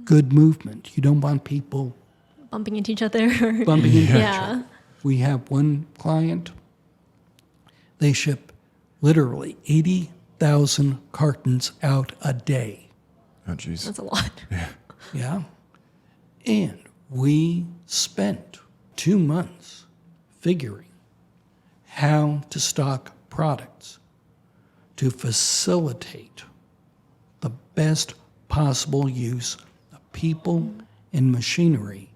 good movement. You don't want people Bumping into each other. bumping into each Yeah. other. We have one client, they ship literally 80,000 cartons out a day. Oh, geez. That's a lot. Yeah. And we spent 2 months figuring how to stock products to facilitate the best possible use of people and machinery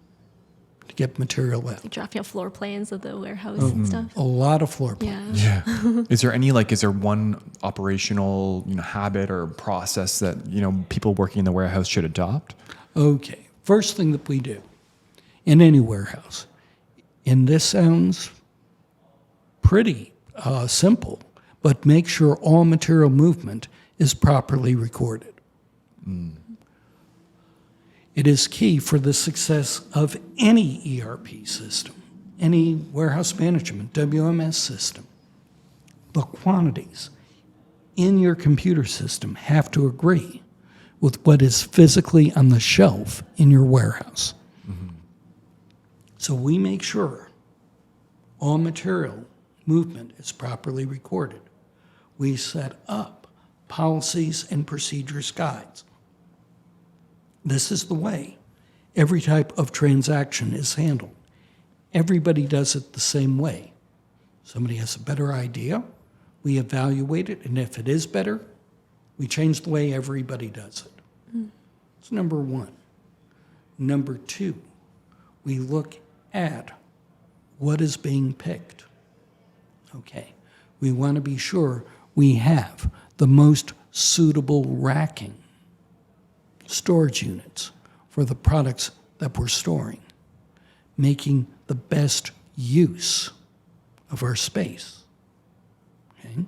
to get material out. Like drafting out floor plans of the warehouse and stuff. A lot of floor plans. Yeah. Yeah. Is there one operational, habit or process that, people working in the warehouse should adopt? Okay. First thing that we do in any warehouse, and this sounds pretty simple, but make sure all material movement is properly recorded. It is key for the success of any ERP system, any warehouse management, WMS system. The quantities in your computer system have to agree with what is physically on the shelf in your warehouse. So we make sure all material movement is properly recorded. We set up policies and procedures guides. This is the way every type of transaction is handled. Everybody does it the same way. Somebody has a better idea, we evaluate it, and if it is better, we change the way everybody does it. That's number one. Number two, we look at what is being picked. Okay, we want to be sure we have the most suitable racking storage units for the products that we're storing, making the best use of our space. Okay?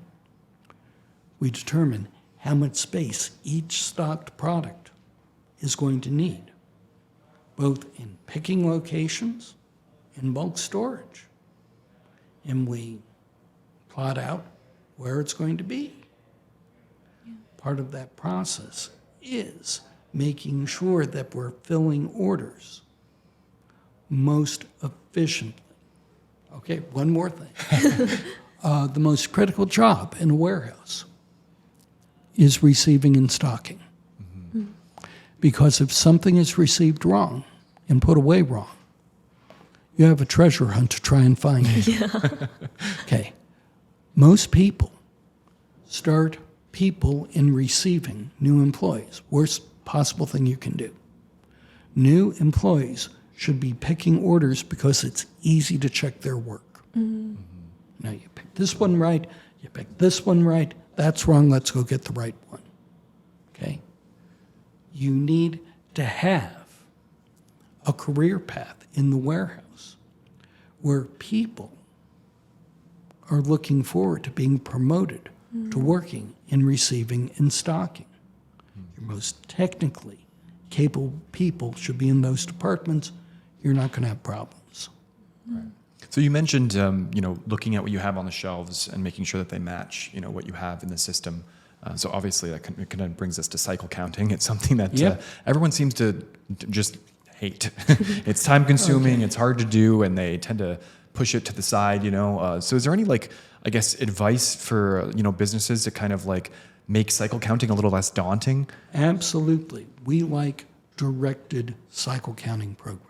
We determine how much space each stocked product is going to need, both in picking locations and bulk storage. And we plot out where it's going to be. Part of that process is making sure that we're filling orders most efficiently. Okay, one more thing. The most critical job in a warehouse is receiving and stocking. Because if something is received wrong and put away wrong, you have a treasure hunt to try and find it. Okay. Most people start people in receiving new employees. Worst possible thing you can do. New employees should be picking orders because it's easy to check their work. Now you pick this one right, you pick this one right, that's wrong, let's go get the right one. Okay? You need to have a career path in the warehouse where people are looking forward to being promoted to working in receiving and stocking. Your most technically capable people should be in those departments. You're not going to have problems. Right. So you mentioned, looking at what you have on the shelves and making sure that they match, what you have in the system. So obviously that kind of brings us to cycle counting. It's something that everyone seems to just hate. It's time consuming. Okay. It's hard to do, and they tend to push it to the side. So is there any advice for businesses to kind of make cycle counting a little less daunting? Absolutely. We like directed cycle counting programs.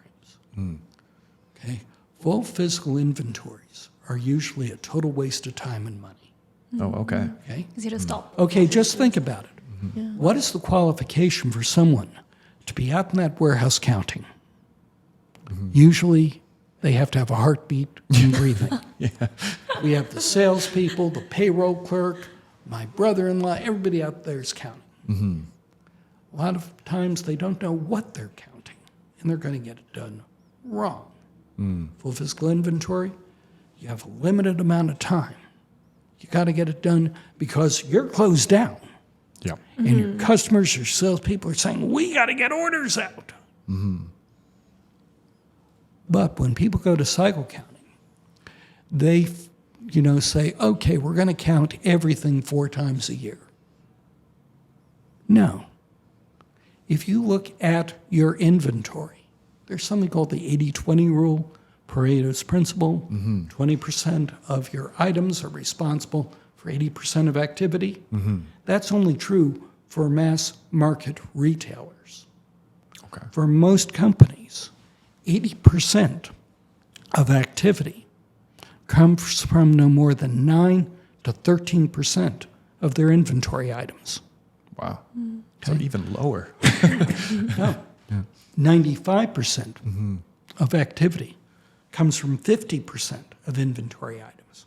Okay. Full physical inventories are usually a total waste of time and money. Oh, okay. Okay. Because you have to stop. Okay, just think about it. Yeah. What is the qualification for someone to be out in that warehouse counting? Usually they have to have a heartbeat and breathing. We have the salespeople, the payroll clerk, my brother-in-law, everybody out there is counting. A lot of times they don't know what they're counting, and they're going to get it done wrong. Full physical inventory, you have a limited amount of time. You got to get it done because you're closed down. Yeah. And your customers, your salespeople are saying, we got to get orders out. But when people go to cycle counting, they, say, okay, we're going to count everything 4 times a year. No. If you look at your inventory, there's something called the 80-20 rule, Pareto's principle. 20% of your items are responsible for 80% of activity. That's only true for mass market retailers. Okay. For most companies, 80% of activity comes from no more than 9 to 13% of their inventory items. Wow. So even lower. No. 95% of activity comes from 50% of inventory items.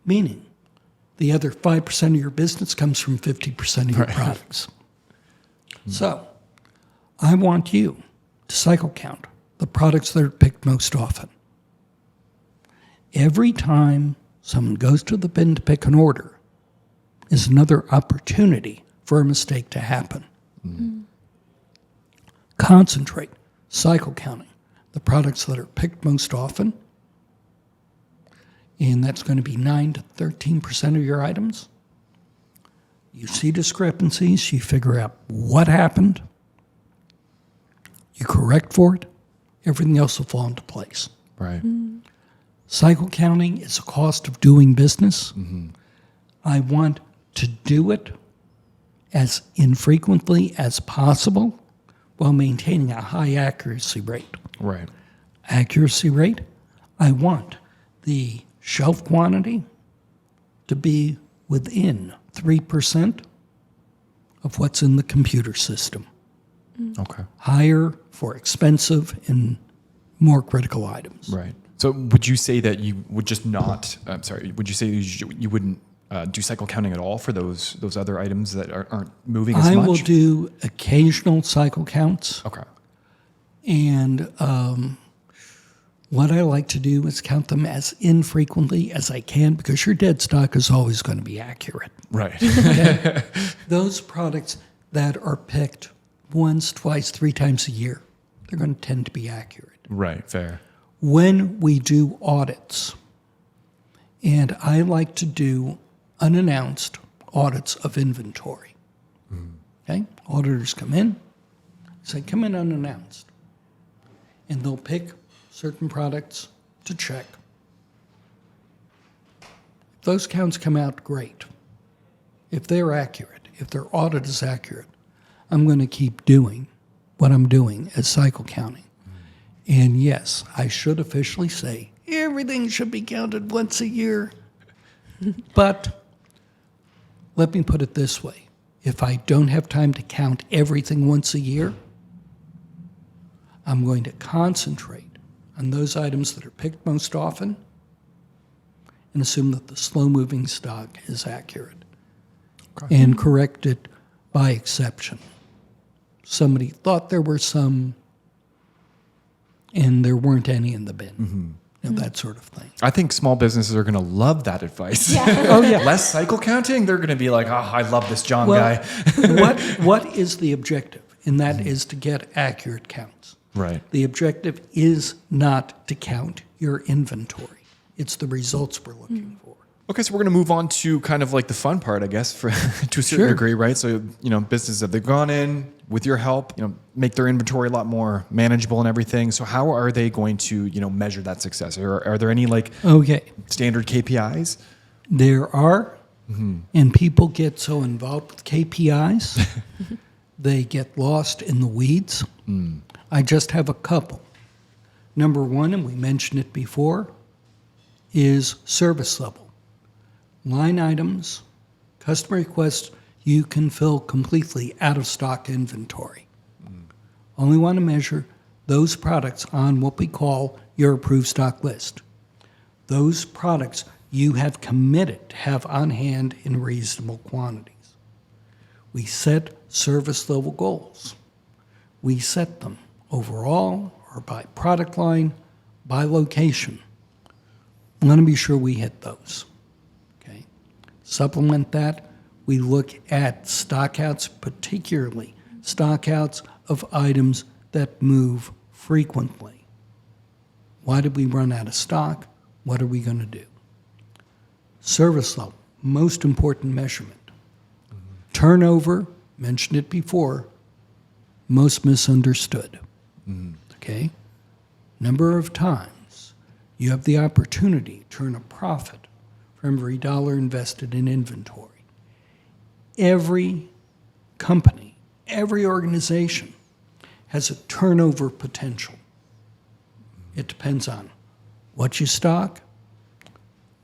Meaning, the other 5% of your business comes from 50% of your products. So, I want you to cycle count the products that are picked most often. Every time someone goes to the bin to pick an order is another opportunity for a mistake to happen. Concentrate, cycle counting the products that are picked most often, and that's going to be 9 to 13% of your items. You see discrepancies, you figure out what happened, you correct for it, everything else will fall into place. Right. Cycle counting is a cost of doing business. I want to do it as infrequently as possible while maintaining a high accuracy rate. Right. Accuracy rate, I want the shelf quantity to be within 3% of what's in the computer system. Okay. Higher for expensive and more critical items. Right. So would you say that you would just not, would you say you wouldn't do cycle counting at all for those other items that aren't moving as much? I will do occasional cycle counts. Okay. And what I like to do is count them as infrequently as I can because your dead stock is always going to be accurate. Right. Okay? Those products that are picked once, twice, 3 times a year, they're going to tend to be accurate. Right. Fair. When we do audits, and I like to do unannounced audits of inventory. Okay? Auditors come in, say, come in unannounced. And they'll pick certain products to check. If those counts come out, great. If they're accurate, if their audit is accurate, I'm going to keep doing what I'm doing as cycle counting. And yes, I should officially say everything should be counted once a year. But let me put it this way. If I don't have time to count everything once a year, I'm going to concentrate on those items that are picked most often and assume that the slow-moving stock is accurate and correct it by exception. Somebody thought there were some and there weren't any in the bin. You know, that sort of thing. I think small businesses are going to love that advice. Oh, yeah. Less cycle counting, they're going to be like, oh, I love this Jon guy. what is the objective? And that is to get accurate counts. Right. The objective is not to count your inventory. It's the results we're looking for. Okay, so we're going to move on to kind of like the fun part, I guess, for to a certain degree, right? So, businesses have they've gone in with your help, make their inventory a lot more manageable and everything. So how are they going to, measure that success? Or are there any standard KPIs? There are, and people get so involved with KPIs, they get lost in the weeds. I just have a couple. Number one, and we mentioned it before, is service level. Line items, customer requests, you can fill completely out of stock inventory. Only want to measure those products on what we call your approved stock list. Those products you have committed to have on hand in reasonable quantities. We set service level goals. We set them overall or by product line, by location. I want to be sure we hit those. Okay. Supplement that, we look at stockouts, particularly stockouts of items that move frequently. Why did we run out of stock? What are we going to do? Service level, most important measurement. Turnover, mentioned it before, most misunderstood. Okay? Number of times you have the opportunity to turn a profit for every dollar invested in inventory. every company, every organization has a turnover potential. It depends on what you stock,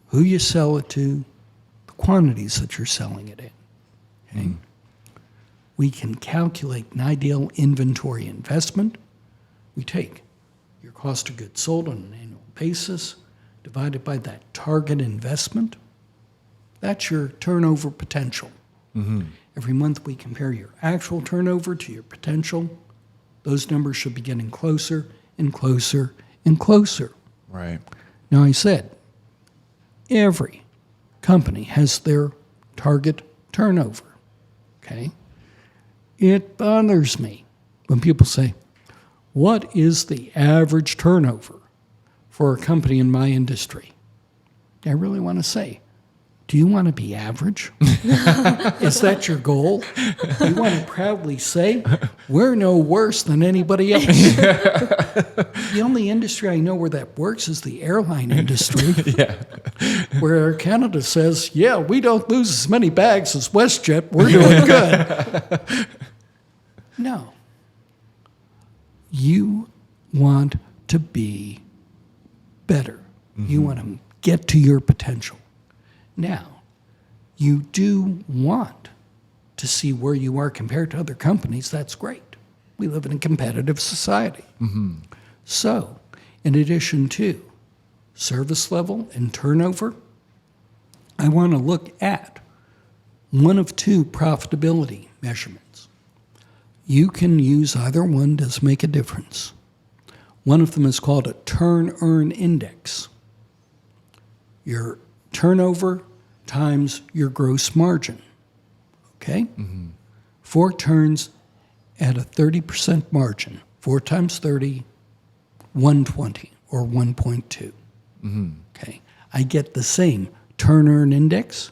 who you sell it to, the quantities that you're selling it in. Okay? We can calculate an ideal inventory investment. We take your cost of goods sold on an annual basis, divided by that target investment. That's your turnover potential. Every month we compare your actual turnover to your potential. Those numbers should be getting closer and closer and closer. Right. Now, I said every company has their target turnover, okay? It bothers me when people say, what is the average turnover for a company in my industry? I really want to say, do you want to be average? Is that your goal? You want to proudly say, we're no worse than anybody else. The only industry I know where that works is the airline industry, where Air Canada says, yeah, we don't lose as many bags as WestJet. We're doing good. No. You want to be better. You want to get to your potential. Now, you do want to see where you are compared to other companies. That's great. We live in a competitive society. So, in addition to service level and turnover, I want to look at one of two profitability measurements. You can use either one, does make a difference. One of them is called a turn-earn index. Your turnover times your gross margin, okay? 4 turns at a 30% margin. 4 times 30, 120 or 1.2. Okay, I get the same turn-earn index,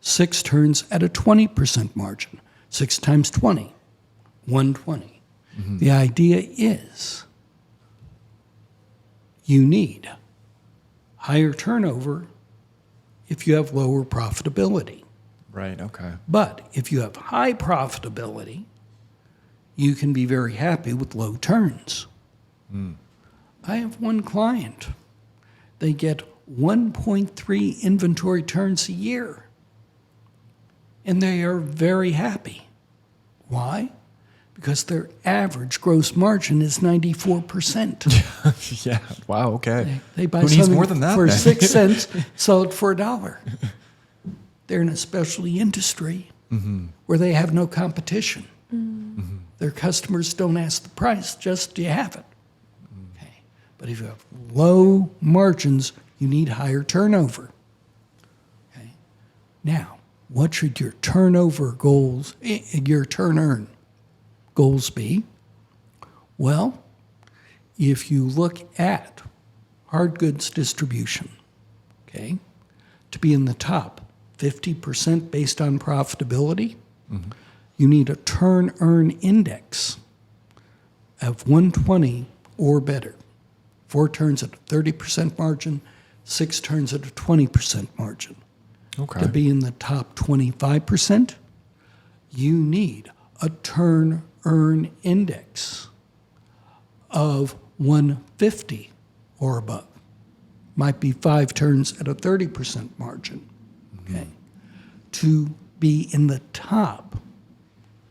6 turns at a 20% margin. 6 times 20, 120. The idea is you need higher turnover if you have lower profitability. Right, okay. But if you have high profitability, you can be very happy with low turns. I have one client. They get 1.3 inventory turns a year. And they are very happy. Why? Because their average gross margin is 94%. Yeah, wow, okay. They buy Who needs something more than that, for then? 6 cents, sell it for $1. They're in a specialty industry where they have no competition. Their customers don't ask the price, just do you have it? Okay. But if you have low margins, you need higher turnover. Okay. Now, what should your turnover goals, your turn-earn goals be? Well, if you look at hard goods distribution, okay, to be in the top 50% based on profitability, you need a turn-earn index of 120 or better. 4 turns at a 30% margin, 6 turns at a 20% margin. Okay. To be in the top 25%, you need a turn-earn index of 150 or above. Might be 5 turns at a 30% margin. Okay. To be in the top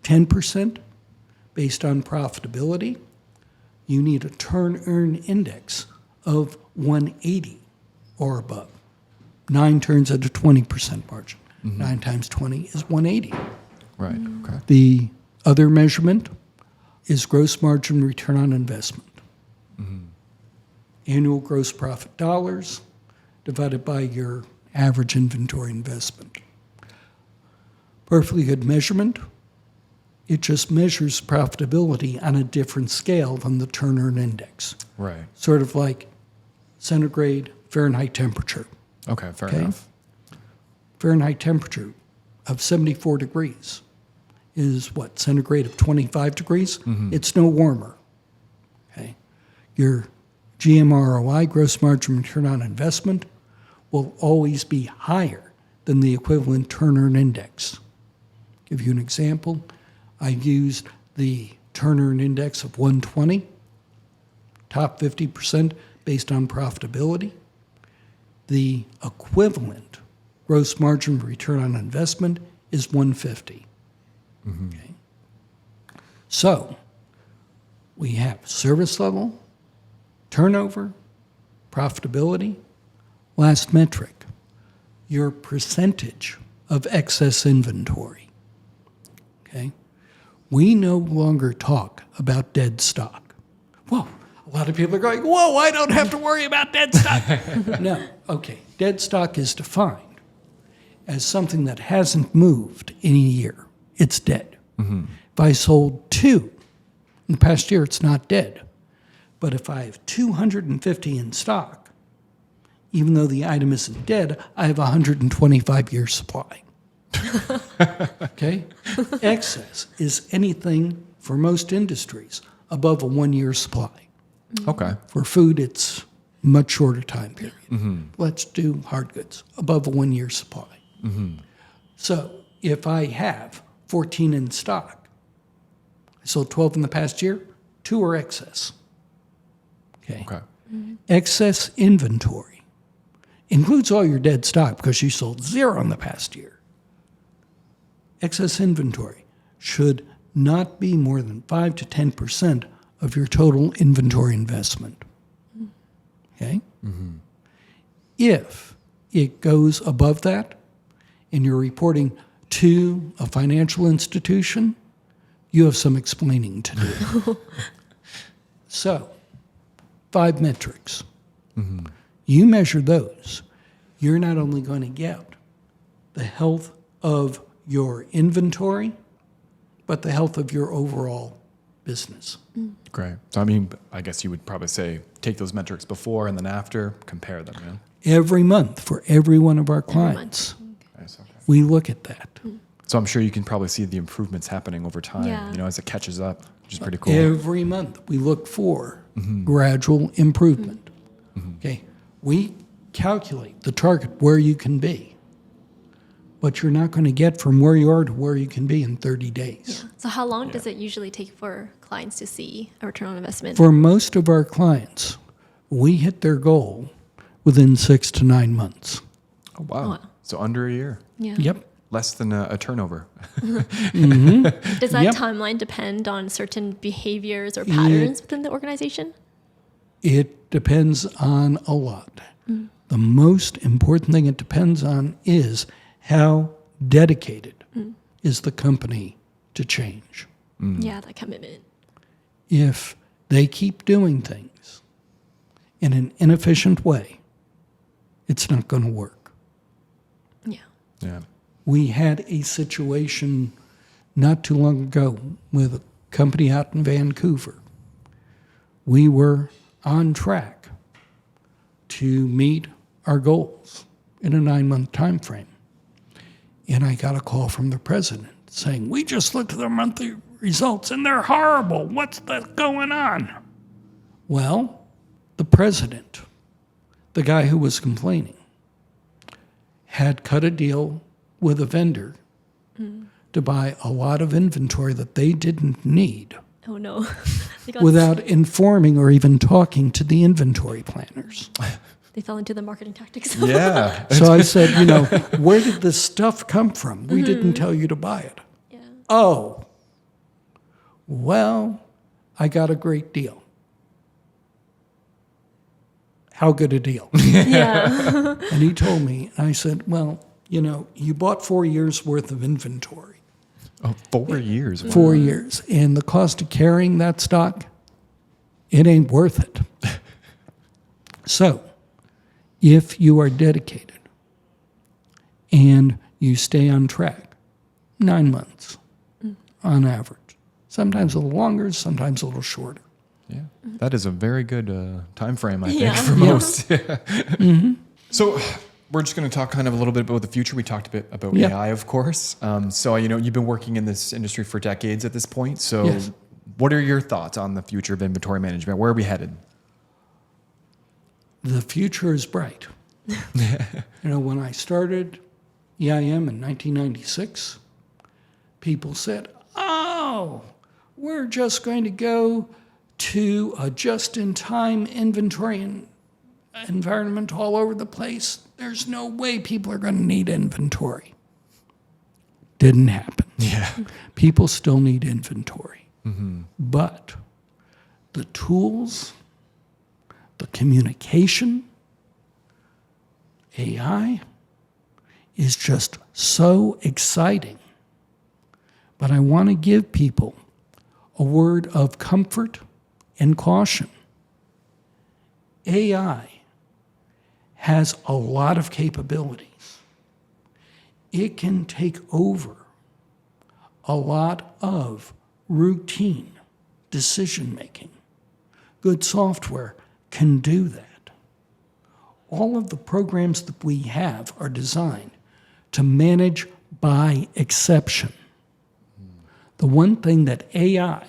10% based on profitability, you need a turn-earn index of 180 or above. 9 turns at a 20% margin. 9 times 20 is 180. Right, okay. The other measurement is gross margin return on investment. Annual gross profit dollars divided by your average inventory investment. Perfectly good measurement. It just measures profitability on a different scale than the turn-earn index. Right. Sort of like centigrade, Fahrenheit temperature. Okay, fair enough. Fahrenheit temperature of 74 degrees is what, centigrade of 25 degrees? It's no warmer. Okay. Your GMROI, gross margin return on investment, will always be higher than the equivalent turn-earn index. Give you an example. I used the Turner Index of 120, top 50% based on profitability. The equivalent gross margin return on investment is 150. Okay. So we have service level, turnover, profitability. Last metric, your percentage of excess inventory. Okay? We no longer talk about dead stock. Whoa, a lot of people are going, whoa, I don't have to worry about dead stock. No, okay. Dead stock is defined as something that hasn't moved in a year. It's dead. If I sold 2 in the past year, it's not dead. But if I have 250 in stock, even though the item isn't dead, I have a 125-year supply. Okay? Excess is anything, for most industries, above a 1-year supply. Okay. For food, it's much shorter time period. Let's do hard goods, above a 1-year supply. So if I have 14 in stock, I sold 12 in the past year, 2 are excess. Okay? Excess inventory includes all your dead stock because you sold 0 in the past year. Excess inventory should not be more than 5 to 10% of your total inventory investment. Okay? If it goes above that and you're reporting to a financial institution, you have some explaining to do. So, 5 metrics. You measure those, you're not only going to get the health of your inventory, but the health of your overall business. Great. So, I mean, I guess you would probably say take those metrics before and then after, compare them, yeah? Every month for every one of our clients, Nice, okay. we look at that. So I'm sure you can probably see the improvements happening over time, Yeah. you know, as it catches up, which is pretty cool. Every month we look for gradual improvement. Okay, we calculate the target where you can be, but you're not going to get from where you are to where you can be in 30 days. So how long does it usually take for clients to see a return on investment? For most of our clients, we hit their goal within 6 to 9 months. Oh, wow. Wow. So under a year. Yeah. Yep. Less than a turnover. Does that Yep. timeline depend on certain behaviors or patterns within the organization? It depends on a lot. The most important thing it depends on is how dedicated is the company to change. Yeah, that commitment. If they keep doing things in an inefficient way, it's not going to work. Yeah. Yeah. We had a situation not too long ago with a company out in Vancouver. We were on track to meet our goals in a 9-month time frame. And I got a call from the president saying, we just looked at their monthly results and they're horrible. What's that going on? Well, the president, the guy who was complaining, had cut a deal with a vendor to buy a lot of inventory that they didn't need Oh no. They got- without informing or even talking to the inventory planners. They fell into the marketing tactics. Yeah. So I said, where did this stuff come from? We didn't tell you to buy it. Yeah. Oh, well, I got a great deal. How good a deal? Yeah. And he told me, and I said, well, you bought 4 years worth of inventory. Oh, 4 years. 4 years. And the cost of carrying that stock, it ain't worth it. So, if you are dedicated and you stay on track, 9 months on average. Sometimes a little longer, sometimes a little shorter. Yeah, that is a very good time frame, I think, Yeah. for most. So we're just going to talk kind of a little bit about the future. We talked a bit about Yeah. AI, of course. So, you've been working in this industry for decades at this point. So Yes. what are your thoughts on the future of inventory management? Where are we headed? The future is bright. When I started EIM in 1996, people said, oh, we're just going to go to a just-in-time inventory environment all over the place. There's no way people are going to need inventory. Didn't happen. Yeah. People still need inventory. But the tools, the communication, AI is just so exciting. But I want to give people a word of comfort and caution. AI has a lot of capabilities. It can take over a lot of routine decision-making. Good software can do that. All of the programs that we have are designed to manage by exception. The one thing that AI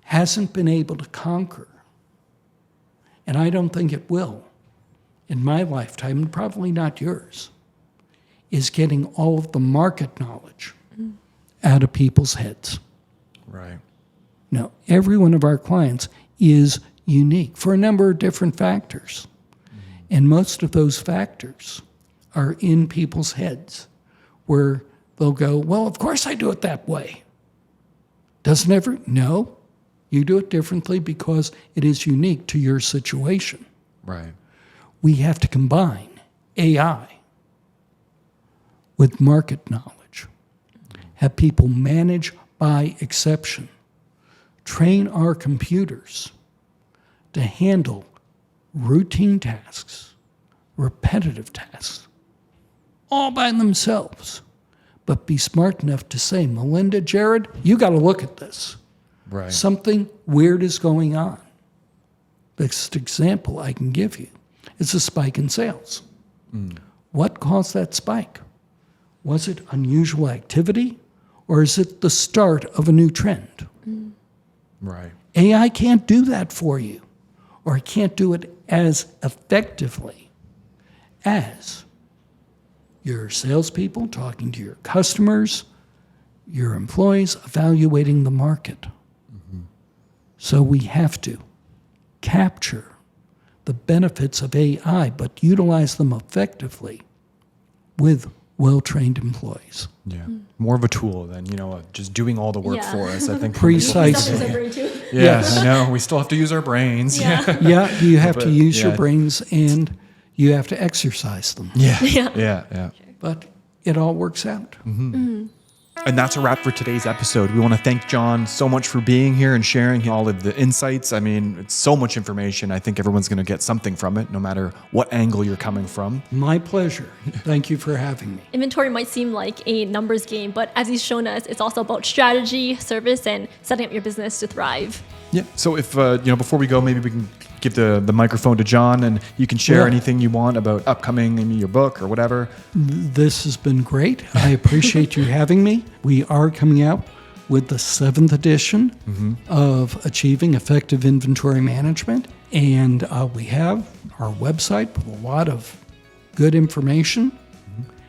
hasn't been able to conquer, and I don't think it will in my lifetime, and probably not yours, is getting all of the market knowledge out of people's heads. Right. Now, every one of our clients is unique for a number of different factors. And most of those factors are in people's heads where they'll go, well, of course I do it that way. Doesn't ever? No, you do it differently because it is unique to your situation. Right. We have to combine AI with market knowledge, have people manage by exception, train our computers to handle routine tasks, repetitive tasks, all by themselves, but be smart enough to say, Melinda, Jared, you got to look at this. Right. Something weird is going on. The best example I can give you is a spike in sales. What caused that spike? Was it unusual activity, or is it the start of a new trend? Right. AI can't do that for you, or it can't do it as effectively as your salespeople talking to your customers, your employees evaluating the market. So we have to capture the benefits of AI, but utilize them effectively with well-trained employees. Yeah. More of a tool than, just doing all the work Yeah. for us, I think. Precisely. Yeah, Yes. I know. We still have to use our brains. Yeah. Yeah, you have to But, use your yeah. brains and you have to exercise them. Yeah. Yeah. Yeah. But it all works out. And that's a wrap for today's episode. We want to thank Jon so much for being here and sharing all of the insights. I mean, it's so much information. I think everyone's going to get something from it, no matter what angle you're coming from. My pleasure. Thank you for having me. Inventory might seem like a numbers game, but as he's shown us, it's also about strategy, service, and setting up your business to thrive. Yeah. So if, before we go, maybe we can give the microphone to Jon and you can share Yeah. anything you want about upcoming, maybe your book or whatever. This has been great. I appreciate you having me. We are coming out with the 7th edition of Achieving Effective Inventory Management. And we have our website with a lot of good information.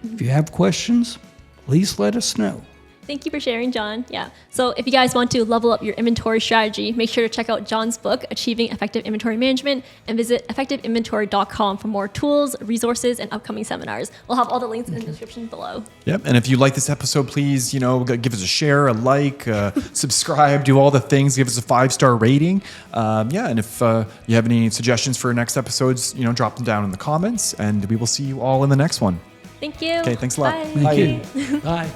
If you have questions, please let us know. Thank you for sharing, Jon. Yeah. So if you guys want to level up your inventory strategy, make sure to check out Jon's book, Achieving Effective Inventory Management, and visit effectiveinventory.com for more tools, resources, and upcoming seminars. We'll have all the links in the description below. Yep. And if you like this episode, please, give us a share, a like, subscribe, do all the things, give us a 5-star rating. And if you have any suggestions for next episodes, drop them down in the comments and we will see you all in the next one. Thank you. Okay, thanks a lot. Bye. Thank you. Bye.